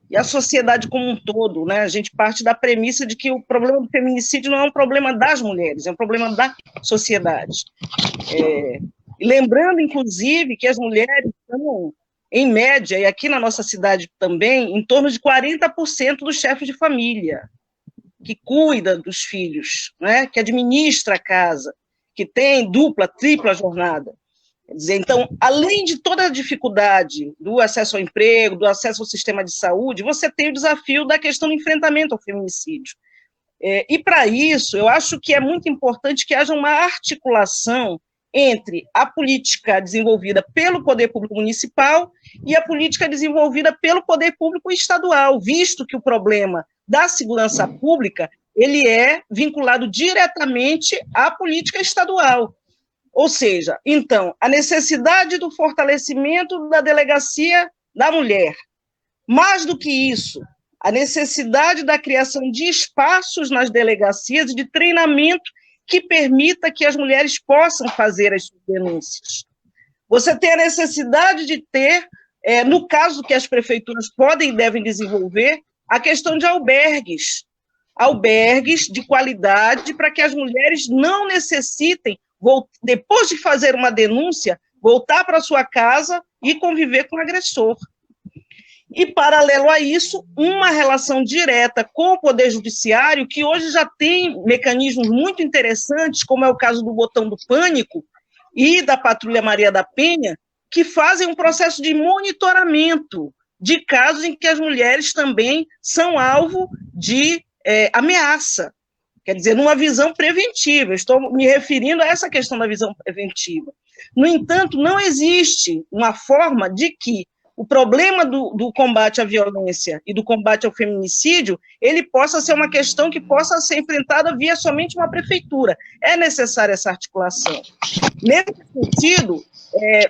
e a sociedade como um todo, né? A gente parte da premissa de que o problema do feminicídio não é um problema das mulheres, é um problema da sociedade. Lembrando, inclusive, que as mulheres são, em média, e aqui na nossa cidade também, em torno de 40% dos chefes de família, que cuida dos filhos, né? Que administra a casa, que tem dupla, tripla jornada. Quer dizer, então, além de toda a dificuldade do acesso ao emprego, do acesso ao sistema de saúde, você tem o desafio da questão do enfrentamento ao feminicídio. E, para isso, eu acho que é muito importante que haja uma articulação entre a política desenvolvida pelo Poder Público Municipal e a política desenvolvida pelo Poder Público Estadual, visto que o problema da segurança pública ele é vinculado diretamente à política estadual. Ou seja, então, a necessidade do fortalecimento da delegacia da mulher. Mais do que isso, a necessidade da criação de espaços nas delegacias e de treinamento que permita que as mulheres possam fazer as suas denúncias. Você tem a necessidade de ter, no caso que as prefeituras podem e devem desenvolver, a questão de albergues de qualidade para que as mulheres não necessitem, depois de fazer uma denúncia, voltar para sua casa e conviver com o agressor. E, paralelo a isso, uma relação direta com o Poder Judiciário, que hoje já tem mecanismos muito interessantes, como é o caso do Botão do Pânico e da Patrulha Maria da Penha, que fazem um processo de monitoramento de casos em que as mulheres também são alvo de ameaça. Quer dizer, numa visão preventiva, estou me referindo a essa questão da visão preventiva. No entanto, não existe uma forma de que o problema do combate à violência e do combate ao feminicídio, ele possa ser uma questão que possa ser enfrentada via somente uma prefeitura. É necessária essa articulação. Nesse sentido,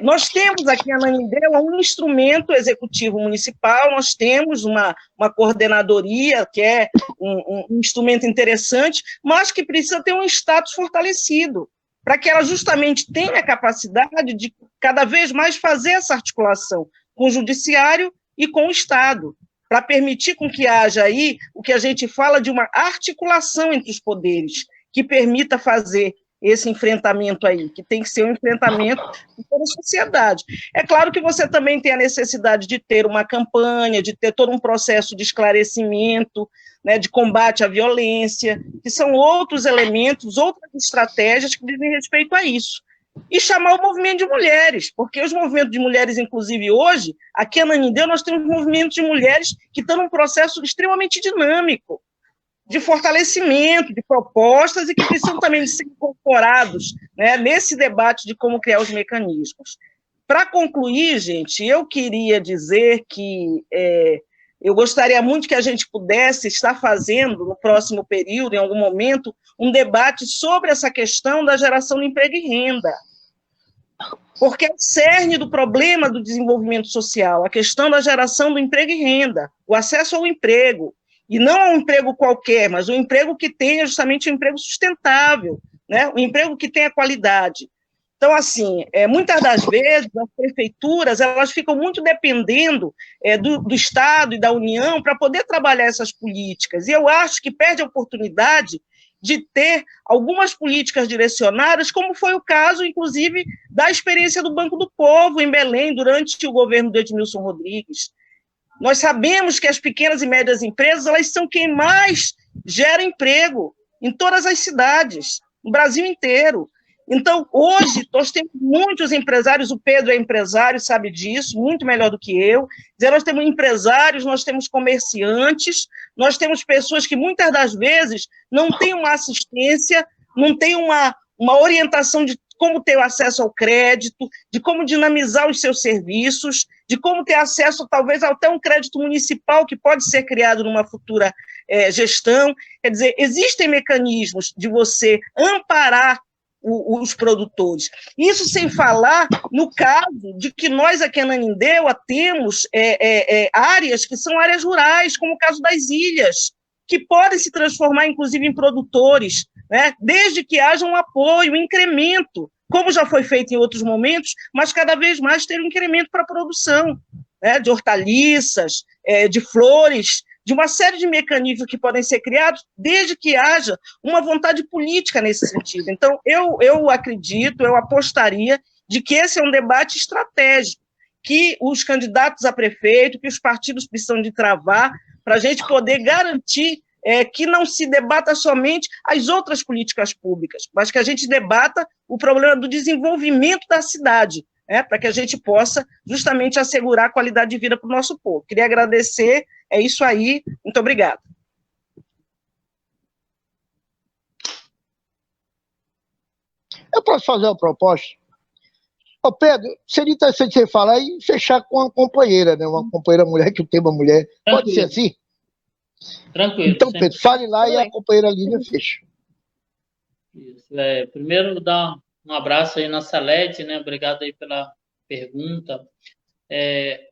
nós temos aqui na Ananindeua um instrumento executivo municipal, nós temos uma coordenadoria, que é um instrumento interessante, mas que precisa ter um status fortalecido, para que ela justamente tenha a capacidade de cada vez mais fazer essa articulação com o judiciário e com o Estado, para permitir com que haja aí o que a gente fala de uma articulação entre os poderes, que permita fazer esse enfrentamento aí, que tem que ser um enfrentamento de toda a sociedade. É claro que você também tem a necessidade de ter uma campanha, de ter todo um processo de esclarecimento, né, de combate à violência, que são outros elementos, outras estratégias que dizem respeito a isso. E chamar o movimento de mulheres, porque os movimentos de mulheres, inclusive hoje, aqui em Ananindeua, nós temos movimentos de mulheres que estão num processo extremamente dinâmico. de fortalecimento, de propostas, e que precisam também de ser incorporados, né, nesse debate de como criar os mecanismos. Para concluir, gente, eu queria dizer que eu gostaria muito que a gente pudesse estar fazendo, no próximo período, em algum momento, um debate sobre essa questão da geração de emprego e renda, porque é o cerne do problema do desenvolvimento social, a questão da geração do emprego e renda, o acesso ao emprego, e não a um emprego qualquer, mas um emprego que tenha justamente um emprego sustentável, né? Um emprego que tenha qualidade. Então, assim, muitas das vezes, as prefeituras, elas ficam muito dependendo do Estado e da União para poder trabalhar essas políticas, e eu acho que perde a oportunidade de ter algumas políticas direcionadas, como foi o caso, inclusive, da experiência do Banco do Povo, em Belém, durante o governo de Edmilson Rodrigues. Nós sabemos que as pequenas e médias empresas, elas são quem mais gera emprego em todas as cidades, no Brasil inteiro. Então, hoje, nós temos muitos empresários, o Pedro é empresário, sabe disso, muito melhor do que eu. Nós temos empresários, nós temos comerciantes, nós temos pessoas que, muitas das vezes, não têm uma assistência, não têm uma orientação de como ter acesso ao crédito, de como dinamizar os seus serviços, de como ter acesso, talvez, até um crédito municipal que pode ser criado numa futura gestão. Quer dizer, existem mecanismos de você amparar os produtores. Isso sem falar no caso de que nós aqui em Ananindeua temos áreas que são áreas rurais, como o caso das ilhas, que podem se transformar, inclusive, em produtores, né? Desde que haja um apoio, um incremento, como já foi feito em outros momentos, mas cada vez mais ter um incremento para a produção, né? De hortaliças, de flores, de uma série de mecanismos que podem ser criados, desde que haja uma vontade política nesse sentido. Então, eu acredito, eu apostaria de que esse é um debate estratégico, que os candidatos a prefeito, que os partidos precisam de travar, para a gente poder garantir que não se debata somente as outras políticas públicas, mas que a gente debata o problema do desenvolvimento da cidade, para que a gente possa justamente assegurar a qualidade de vida para o nosso povo. Queria agradecer, é isso aí, muito obrigada. Eu posso fazer uma proposta? Ô Pedro, seria interessante você falar e fechar com uma companheira, né? Uma companheira mulher que o tema mulher. Pode ser assim? Tranquilo. Então, Pedro, fale lá e a companheira Lívia fecha. Isso. Primeiro, dar um abraço aí na Salete, né? Obrigado aí pela pergunta.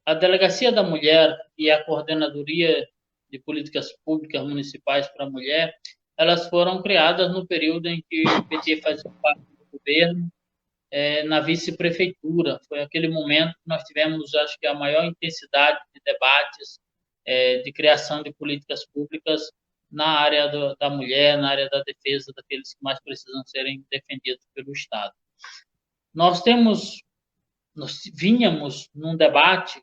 A Delegacia da Mulher e a Coordenadoria de Políticas Públicas Municipais para a Mulher, elas foram criadas no período em que o PT fazia parte do governo, na vice-prefeitura. Foi aquele momento que nós tivemos, acho que, a maior intensidade de debates de criação de políticas públicas na área da mulher, na área da defesa daqueles que mais precisam serem defendidos pelo Estado. Nós vínhamos num debate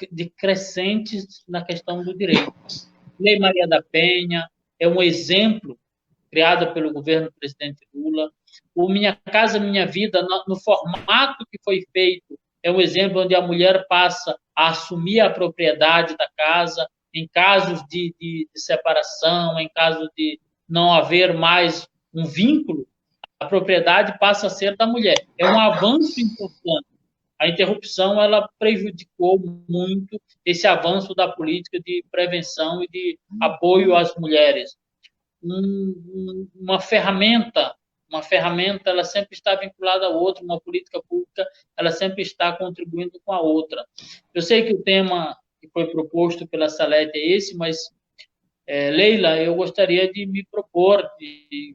de crescentes na questão do direito. Lei Maria da Penha é um exemplo criado pelo governo do presidente Lula. O Minha Casa Minha Vida, no formato que foi feito, é um exemplo onde a mulher passa a assumir a propriedade da casa em casos de separação, em caso de não haver mais um vínculo, a propriedade passa a ser da mulher. É um avanço importante. A interrupção ela prejudicou muito esse avanço da política de prevenção e de apoio às mulheres. Uma ferramenta ela sempre está vinculada a outra, uma política pública ela sempre está contribuindo com a outra. Eu sei que o tema que foi proposto pela Salete é esse, mas, Leila, eu gostaria de me propor,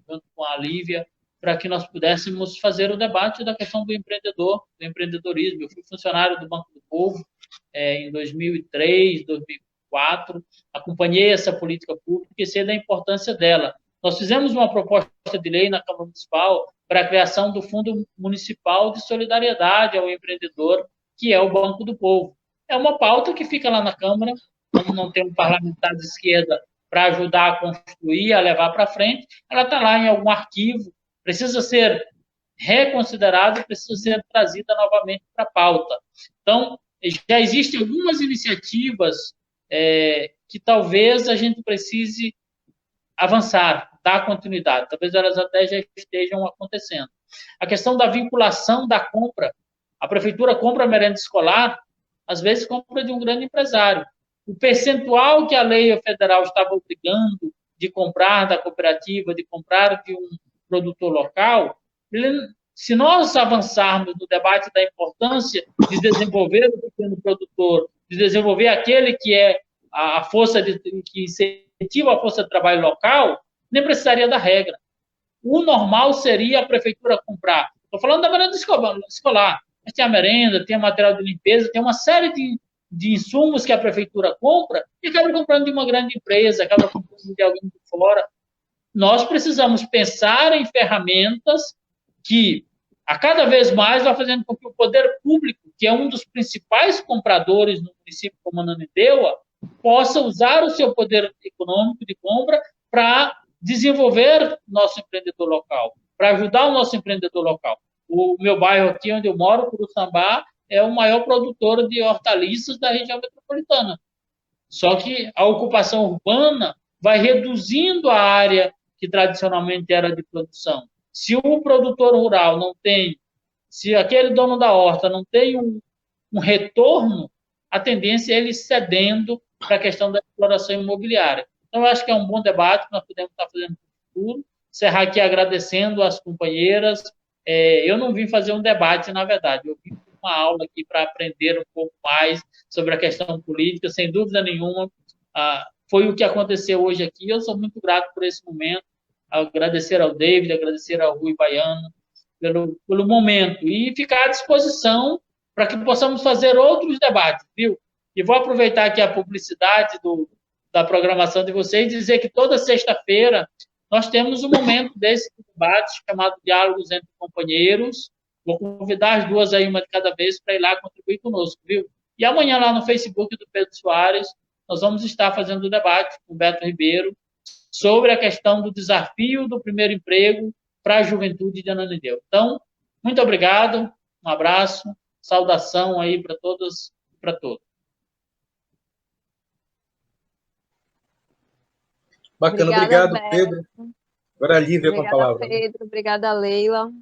junto com a Lívia, para que nós pudéssemos fazer o debate da questão do empreendedorismo. Eu fui funcionário do Banco do Povo em 2003, 2004, acompanhei essa política pública e sei da importância dela. Nós fizemos uma proposta de lei na Câmara Municipal para a criação do Fundo Municipal de Solidariedade ao Empreendedor, que é o Banco do Povo. É uma pauta que fica lá na Câmara, como não tem um parlamentar de esquerda para ajudar a construir, a levar para frente, ela está lá em algum arquivo, precisa ser reconsiderada, precisa ser trazida novamente para a pauta. Então, já existem algumas iniciativas que talvez a gente precise avançar, dar continuidade. Talvez elas até já estejam acontecendo. A questão da vinculação da compra. A prefeitura compra a merenda escolar, às vezes compra de um grande empresário. O percentual que a lei federal estava obrigando de comprar da cooperativa, de comprar de um produtor local, se nós avançarmos no debate da importância de desenvolver o pequeno produtor, de desenvolver aquele que é a força que incentiva a força de trabalho local, nem precisaria da regra. O normal seria a prefeitura comprar. Estou falando da merenda escolar. Mas tem a merenda, tem o material de limpeza, tem uma série de insumos que a prefeitura compra e acaba comprando de uma grande empresa, acaba comprando de alguém de fora. Nós precisamos pensar em ferramentas que, a cada vez mais, vai fazendo com que o poder público, que é um dos principais compradores no município como Ananindeua, possa usar o seu poder econômico de compra para desenvolver nosso empreendedor local, para ajudar o nosso empreendedor local. O meu bairro aqui, onde eu moro, Curuçambá, é o maior produtor de hortaliças da região metropolitana. Só que a ocupação urbana vai reduzindo a área que tradicionalmente era de produção. Se o produtor rural não tem, se aquele dono da horta não tem um retorno, a tendência é ele cedendo para a questão da exploração imobiliária. Então, eu acho que é um bom debate que nós podemos estar fazendo no futuro. Encerrar aqui agradecendo às companheiras. Eu não vim fazer um debate, na verdade, eu vim uma aula aqui para aprender um pouco mais sobre a questão política, sem dúvida nenhuma. Foi o que aconteceu hoje aqui. Eu sou muito grato por esse momento. Agradecer ao David, agradecer ao Rui Baiano pelo momento e ficar à disposição para que possamos fazer outros debates, viu? E vou aproveitar aqui a publicidade da programação de vocês e dizer que toda sexta-feira nós temos um momento desse debate chamado Diálogos entre Companheiros. Vou convidar as duas aí, uma de cada vez, para ir lá contribuir conosco, viu? E amanhã lá no Facebook do Pedro Soares, nós vamos estar fazendo o debate com o Beto Ribeiro sobre a questão do desafio do primeiro emprego para a juventude de Ananindeua. Então, muito obrigado, um abraço, saudação aí para todas e para todos. Bacana, obrigado, Pedro. Agora a Lívia com a palavra. Obrigada, Pedro. Obrigada, Leila.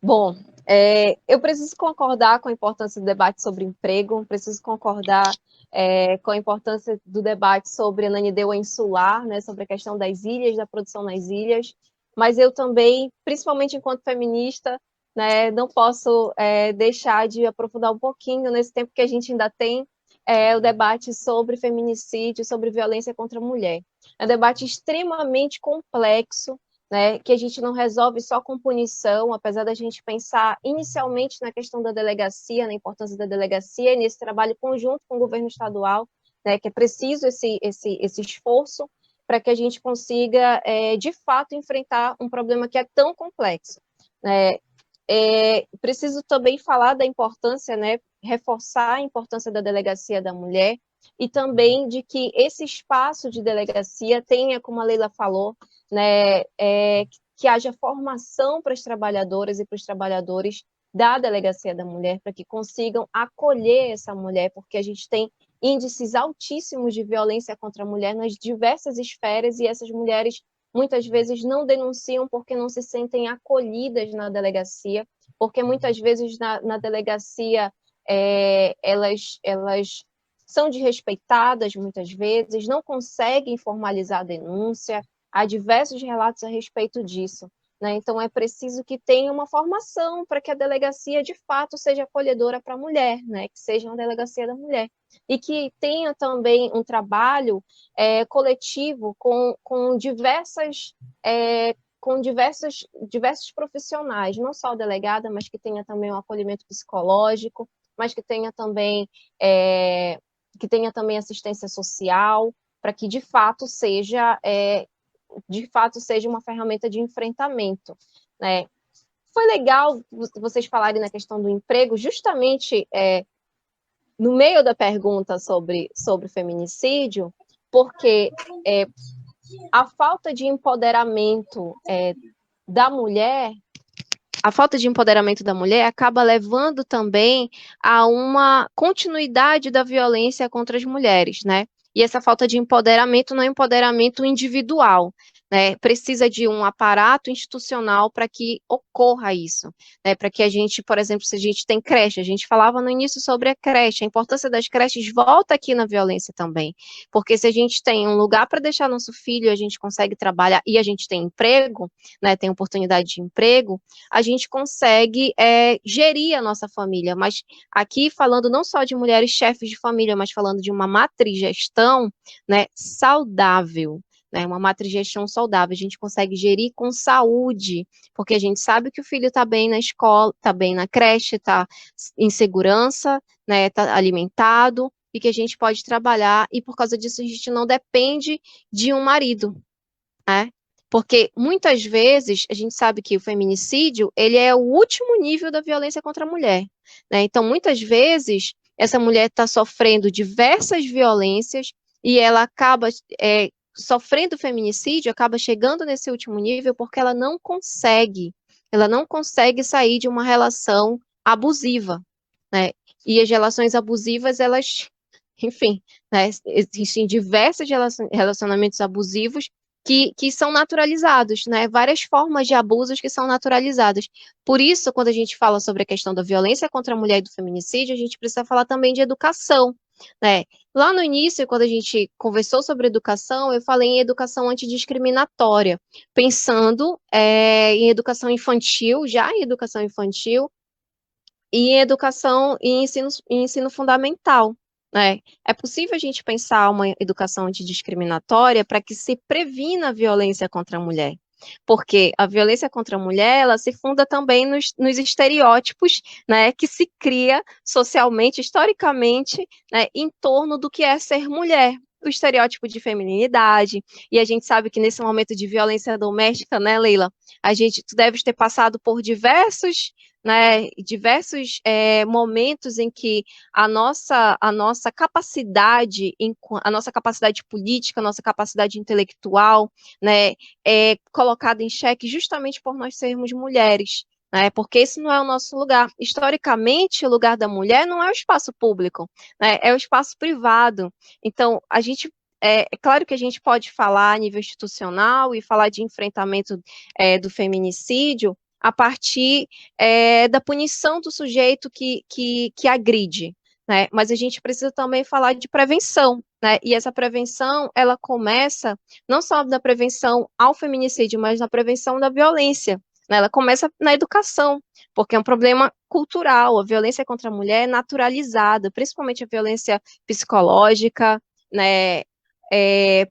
Bom, eu preciso concordar com a importância do debate sobre emprego, preciso concordar com a importância do debate sobre Ananindeua insular, né, sobre a questão das ilhas, da produção nas ilhas, mas eu também, principalmente enquanto feminista, né, não posso deixar de aprofundar um pouquinho nesse tempo que a gente ainda tem o debate sobre feminicídio, sobre violência contra a mulher. É um debate extremamente complexo, né, que a gente não resolve só com punição, apesar da gente pensar inicialmente na questão da delegacia, na importância da delegacia, e nesse trabalho conjunto com o governo estadual, né, que é preciso esse esforço para que a gente consiga, de fato, enfrentar um problema que é tão complexo. Preciso também falar da importância, né, reforçar a importância da delegacia da mulher, e também de que esse espaço de delegacia tenha, como a Leila falou, né, que haja formação para as trabalhadoras e para os trabalhadores da delegacia da mulher, para que consigam acolher essa mulher, porque a gente tem índices altíssimos de violência contra a mulher nas diversas esferas, e essas mulheres muitas vezes não denunciam porque não se sentem acolhidas na delegacia, porque muitas vezes na delegacia elas são desrespeitadas muitas vezes, não conseguem formalizar a denúncia, há diversos relatos a respeito disso, né? Então é preciso que tenha uma formação para que a delegacia de fato seja acolhedora para a mulher, né? Que seja uma delegacia da mulher, e que tenha também um trabalho coletivo com diversos profissionais, não só a delegada, mas que tenha também um acolhimento psicológico, mas que tenha também assistência social, para que de fato seja uma ferramenta de enfrentamento, né? Foi legal vocês falarem na questão do emprego, justamente no meio da pergunta sobre feminicídio, porque a falta de empoderamento da mulher acaba levando também a uma continuidade da violência contra as mulheres, né? E essa falta de empoderamento não é empoderamento individual, né? Precisa de um aparato institucional para que ocorra isso, né? Para que a gente, por exemplo, se a gente tem creche, a gente falava no início sobre a creche, a importância das creches volta aqui na violência também, porque se a gente tem um lugar para deixar nosso filho, a gente consegue trabalhar e a gente tem emprego, né? Tem oportunidade de emprego, a gente consegue gerir a nossa família. Mas aqui falando não só de mulheres chefes de família, mas falando de uma matrigestão, né? Saudável, né, uma matrigestão saudável, a gente consegue gerir com saúde, porque a gente sabe que o filho está bem na escola, está bem na creche, está em segurança, né, está alimentado, e que a gente pode trabalhar, e por causa disso a gente não depende de um marido, né? Porque muitas vezes a gente sabe que o feminicídio, ele é o último nível da violência contra a mulher, né? Então, muitas vezes, essa mulher está sofrendo diversas violências e ela acaba sofrendo feminicídio, acaba chegando nesse último nível porque ela não consegue sair de uma relação abusiva, né? E as relações abusivas, elas, enfim, né, existem diversos relacionamentos abusivos que são naturalizados, né? Várias formas de abusos que são naturalizadas. Por isso, quando a gente fala sobre a questão da violência contra a mulher e do feminicídio, a gente precisa falar também de educação, né? Lá no início, quando a gente conversou sobre educação, eu falei em educação antidiscriminatória, pensando em educação infantil, já em educação infantil, e em educação e ensino fundamental, né? É possível a gente pensar uma educação antidiscriminatória para que se previna a violência contra a mulher, porque a violência contra a mulher, ela se funda também nos estereótipos, né, que se cria socialmente, historicamente, né, em torno do que é ser mulher, o estereótipo de feminilidade, e a gente sabe que nesse momento de violência doméstica, né, Leila, tu deves ter passado por diversos momentos em que a nossa capacidade, a nossa capacidade política, a nossa capacidade intelectual, né, é colocada em xeque justamente por nós sermos mulheres, né, porque esse não é o nosso lugar. Historicamente, o lugar da mulher não é o espaço público, né, é o espaço privado. Então, é claro que a gente pode falar a nível institucional e falar de enfrentamento do feminicídio a partir da punição do sujeito que agride, né? Mas a gente precisa também falar de prevenção, né? E essa prevenção, ela começa não só na prevenção ao feminicídio, mas na prevenção da violência, né? Ela começa na educação, porque é um problema cultural. A violência contra a mulher é naturalizada, principalmente a violência psicológica, né?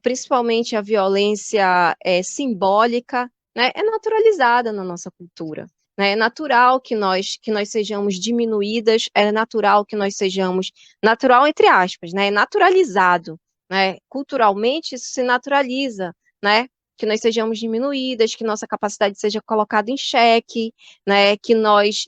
Principalmente a violência simbólica, né, é naturalizada na nossa cultura, né? É natural que nós sejamos diminuídas, é natural que nós sejamos, natural entre aspas, né? É naturalizado, né? Culturalmente isso se naturaliza, né? Que nós sejamos diminuídas, que nossa capacidade seja colocada em xeque, né? Que nós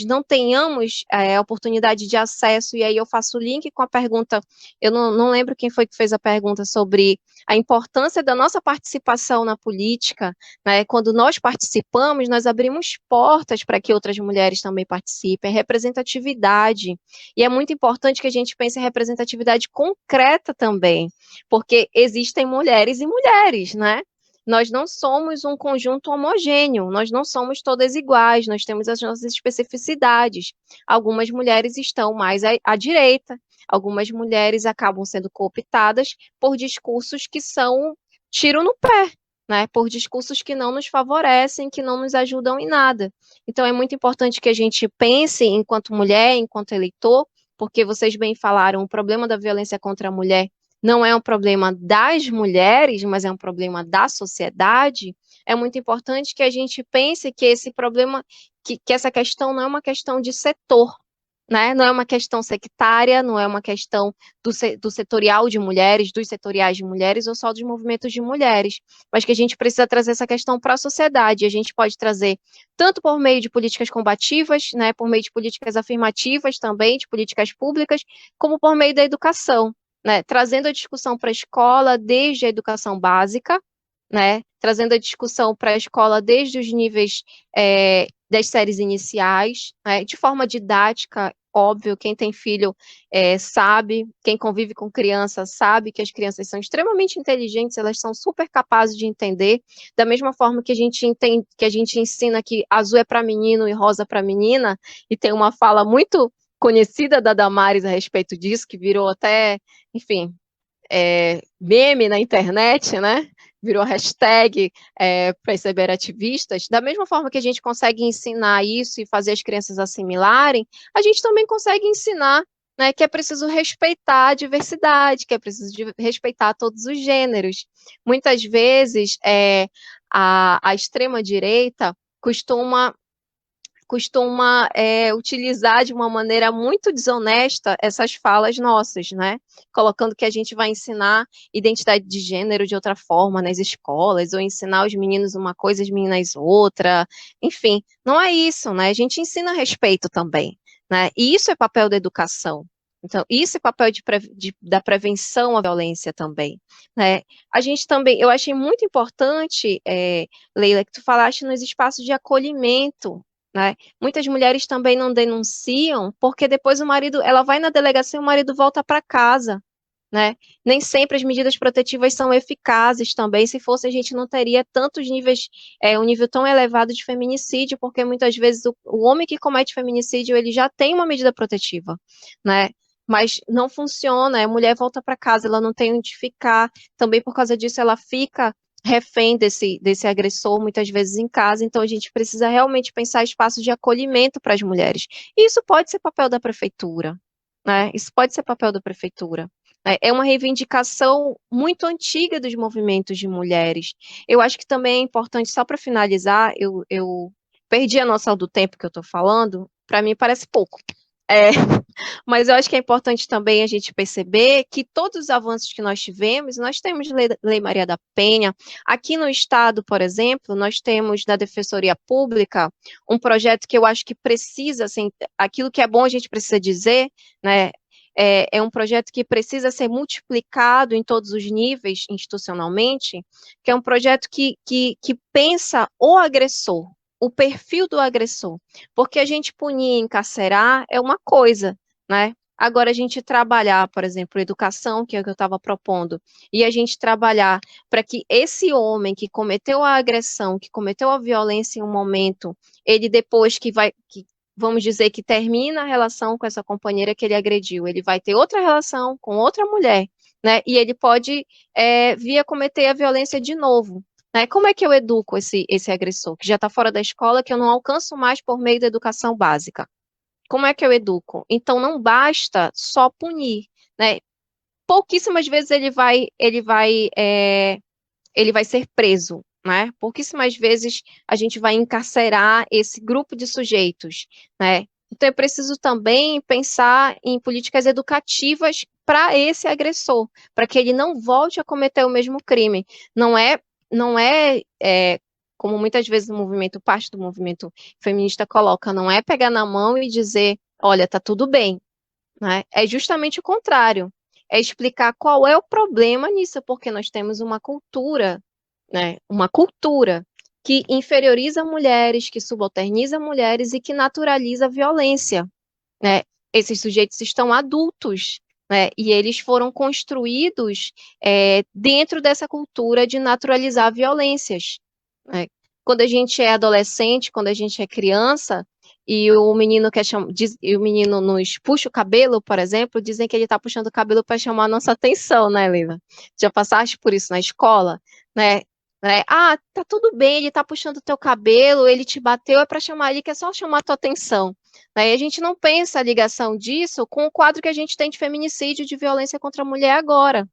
não tenhamos oportunidade de acesso, e aí eu faço o link com a pergunta, eu não lembro quem foi que fez a pergunta sobre a importância da nossa participação na política, né? Quando nós participamos, nós abrimos portas para que outras mulheres também participem, representatividade, e é muito importante que a gente pense em representatividade concreta também, porque existem mulheres e mulheres, né? Nós não somos um conjunto homogêneo, nós não somos todas iguais, nós temos as nossas especificidades. Algumas mulheres estão mais à direita, algumas mulheres acabam sendo cooptadas por discursos que são tiro no pé, né? Por discursos que não nos favorecem, que não nos ajudam em nada. Então, é muito importante que a gente pense enquanto mulher, enquanto eleitor, porque vocês bem falaram, o problema da violência contra a mulher não é um problema das mulheres, mas é um problema da sociedade. É muito importante que a gente pense que esse problema, que essa questão não é uma questão de setor, né? Não é uma questão sectária, não é uma questão do setorial de mulheres, dos setoriais de mulheres ou só dos movimentos de mulheres, mas que a gente precisa trazer essa questão para a sociedade. A gente pode trazer tanto por meio de políticas combativas, né, por meio de políticas afirmativas também, de políticas públicas, como por meio da educação, né, trazendo a discussão para a escola desde a educação básica, né, trazendo a discussão para a escola desde os níveis das séries iniciais, de forma didática. Óbvio, quem tem filho sabe, quem convive com criança sabe que as crianças são extremamente inteligentes, elas são super capazes de entender, da mesma forma que a gente entende, que a gente ensina que azul é para menino e rosa para menina, e tem uma fala muito conhecida da Damares a respeito disso, que virou até, enfim, meme na internet, né? Virou hashtag para as cyberativistas. Da mesma forma que a gente consegue ensinar isso e fazer as crianças assimilarem, a gente também consegue ensinar, né, que é preciso respeitar a diversidade, que é preciso respeitar todos os gêneros. Muitas vezes, a extrema-direita costuma utilizar de uma maneira muito desonesta essas falas nossas, né? Colocando que a gente vai ensinar identidade de gênero de outra forma nas escolas, ou ensinar os meninos uma coisa, as meninas outra. Enfim, não é isso, né? A gente ensina respeito também, né? E isso é papel da educação. Então, isso é papel da prevenção à violência também, né? A gente também, eu achei muito importante, Leila, que tu falaste nos espaços de acolhimento, né? Muitas mulheres também não denunciam, porque depois ela vai na delegacia e o marido volta para casa, né? Nem sempre as medidas protetivas são eficazes também. Se fosse, a gente não teria tantos níveis, um nível tão elevado de feminicídio, porque muitas vezes o homem que comete feminicídio, ele já tem uma medida protetiva, né? Mas não funciona, a mulher volta para casa, ela não tem onde ficar, também por causa disso ela fica refém desse agressor, muitas vezes em casa. Então a gente precisa realmente pensar espaços de acolhimento para as mulheres. E isso pode ser papel da prefeitura, né? Isso pode ser papel da prefeitura. É uma reivindicação muito antiga dos movimentos de mulheres. Eu acho que também é importante, só para finalizar, eu perdi a noção do tempo que eu estou falando, para mim parece pouco. Mas eu acho que é importante também a gente perceber que todos os avanços que nós tivemos, nós temos Lei Maria da Penha. Aqui no estado, por exemplo, nós temos na Defensoria Pública um projeto que eu acho que precisa, assim, aquilo que é bom a gente precisa dizer, né? É um projeto que precisa ser multiplicado em todos os níveis institucionalmente, que é um projeto que pensa o agressor, o perfil do agressor, porque a gente punir e encarcerar é uma coisa, né? Agora, a gente trabalhar, por exemplo, educação, que é o que eu estava propondo, e a gente trabalhar para que esse homem que cometeu a agressão, que cometeu a violência em um momento, ele depois vamos dizer que termina a relação com essa companheira que ele agrediu, ele vai ter outra relação com outra mulher, né? E ele pode vir a cometer a violência de novo. Como é que eu educo esse agressor, que já está fora da escola, que eu não alcanço mais por meio da educação básica? Como é que eu educo? Então, não basta só punir, né? Pouquíssimas vezes ele vai ser preso, né? Pouquíssimas vezes a gente vai encarcerar esse grupo de sujeitos, né? Então, é preciso também pensar em políticas educativas para esse agressor, para que ele não volte a cometer o mesmo crime. Não é como muitas vezes parte do movimento feminista coloca, não é pegar na mão e dizer, olha, tá tudo bem, né? É justamente o contrário, é explicar qual é o problema nisso, porque nós temos uma cultura, né? Uma cultura que inferioriza mulheres, que subalterniza mulheres e que naturaliza a violência, né? Esses sujeitos estão adultos, né? E eles foram construídos dentro dessa cultura de naturalizar violências, né? Quando a gente é adolescente, quando a gente é criança, e o menino e o menino nos puxa o cabelo, por exemplo, dizem que ele está puxando o cabelo para chamar a nossa atenção, né, Lila? Já passaste por isso na escola, né? Ah, tá tudo bem, ele tá puxando o teu cabelo, ele te bateu, é para chamar, ele quer só chamar a tua atenção. E a gente não pensa a ligação disso com o quadro que a gente tem de feminicídio e de violência contra a mulher agora.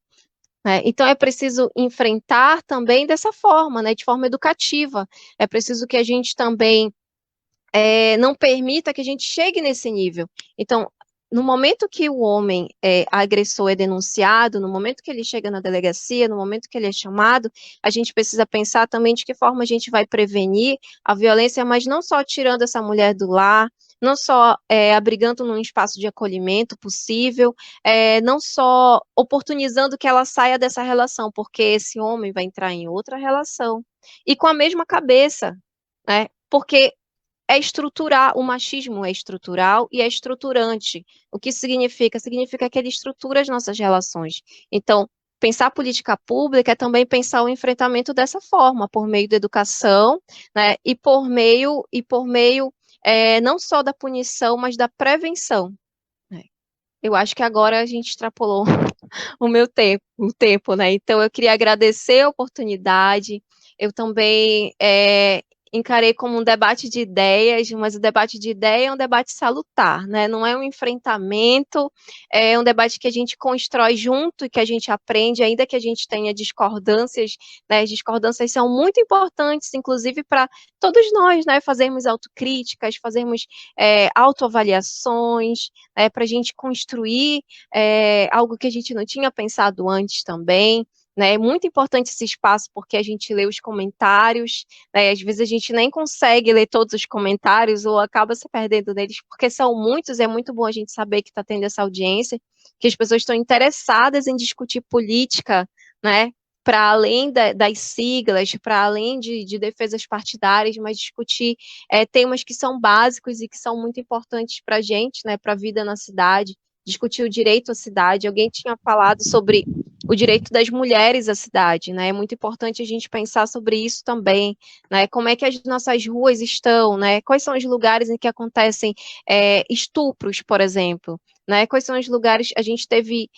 Então, é preciso enfrentar também dessa forma, né, de forma educativa. É preciso que a gente também não permita que a gente chegue nesse nível. Então, no momento que o homem agressor é denunciado, no momento que ele chega na delegacia, no momento que ele é chamado, a gente precisa pensar também de que forma a gente vai prevenir a violência, mas não só tirando essa mulher do lar, não só abrigando num espaço de acolhimento possível, não só oportunizando que ela saia dessa relação, porque esse homem vai entrar em outra relação, e com a mesma cabeça, né? Porque é estrutural, o machismo é estrutural e é estruturante. O que significa? Significa que ele estrutura as nossas relações. Então, pensar política pública é também pensar o enfrentamento dessa forma, por meio da educação, né, e por meio não só da punição, mas da prevenção, né. Eu acho que agora a gente extrapolou o tempo, né? Então eu queria agradecer a oportunidade. Eu também encarei como um debate de ideias, mas o debate de ideia é um debate salutar, né? Não é um enfrentamento, é um debate que a gente constrói junto e que a gente aprende, ainda que a gente tenha discordâncias, né? As discordâncias são muito importantes, inclusive para todos nós, né? Fazermos autocríticas, fazermos autoavaliações, para a gente construir algo que a gente não tinha pensado antes também, né? É muito importante esse espaço porque a gente lê os comentários, né? Às vezes a gente nem consegue ler todos os comentários ou acaba se perdendo neles porque são muitos, é muito bom a gente saber que está tendo essa audiência, que as pessoas estão interessadas em discutir política, né? Para além das siglas, para além de defesas partidárias, mas discutir temas que são básicos e que são muito importantes para a gente, né? Para a vida na cidade, discutir o direito à cidade. Alguém tinha falado sobre o direito das mulheres à cidade, né? É muito importante a gente pensar sobre isso também, né? Como é que as nossas ruas estão, né? Quais são os lugares em que acontecem estupros, por exemplo, né? Quais são os lugares? A gente teve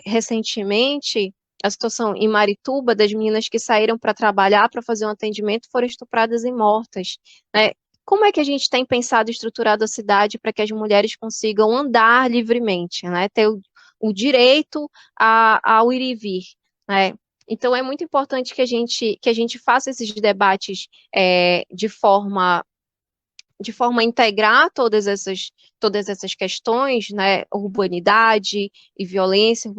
recentemente a situação em Marituba das meninas que saíram para trabalhar, para fazer um atendimento, foram estupradas e mortas, né? Como é que a gente tem pensado e estruturado a cidade para que as mulheres consigam andar livremente, né? Ter o direito ao ir e vir, né? Então é muito importante que a gente faça esses debates de forma a integrar todas essas questões, né? Urbanidade e violência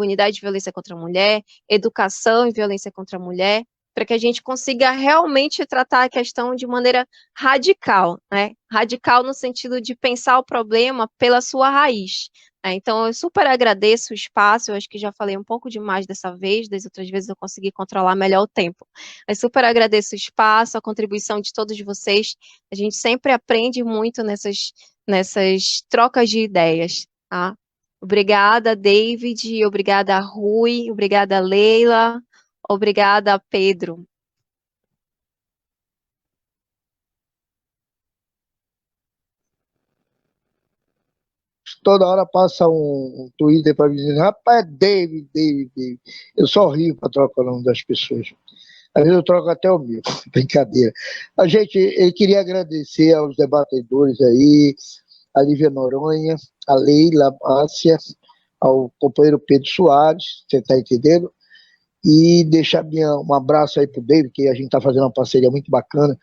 contra a mulher, educação e violência contra a mulher, para que a gente consiga realmente tratar a questão de maneira radical, né? Radical no sentido de pensar o problema pela sua raiz, né? Então, eu super agradeço o espaço, eu acho que já falei um pouco demais dessa vez, das outras vezes eu consegui controlar melhor o tempo. Mas super agradeço o espaço, a contribuição de todos vocês. A gente sempre aprende muito nessas trocas de ideias, tá? Obrigada, David, obrigada, Rui, obrigada, Leila, obrigada, Pedro. Toda hora passa um Twitter para mim dizendo, rapaz, David, David, David. Eu só rio para trocar o nome das pessoas. Às vezes eu troco até o meu, brincadeira. Eu queria agradecer aos debatedores aí, a Lívia Noronha, a Leila, a Márcia, ao companheiro Pedro Soares, você está entendendo? E deixar um abraço aí pro David, que a gente está fazendo uma parceria muito bacana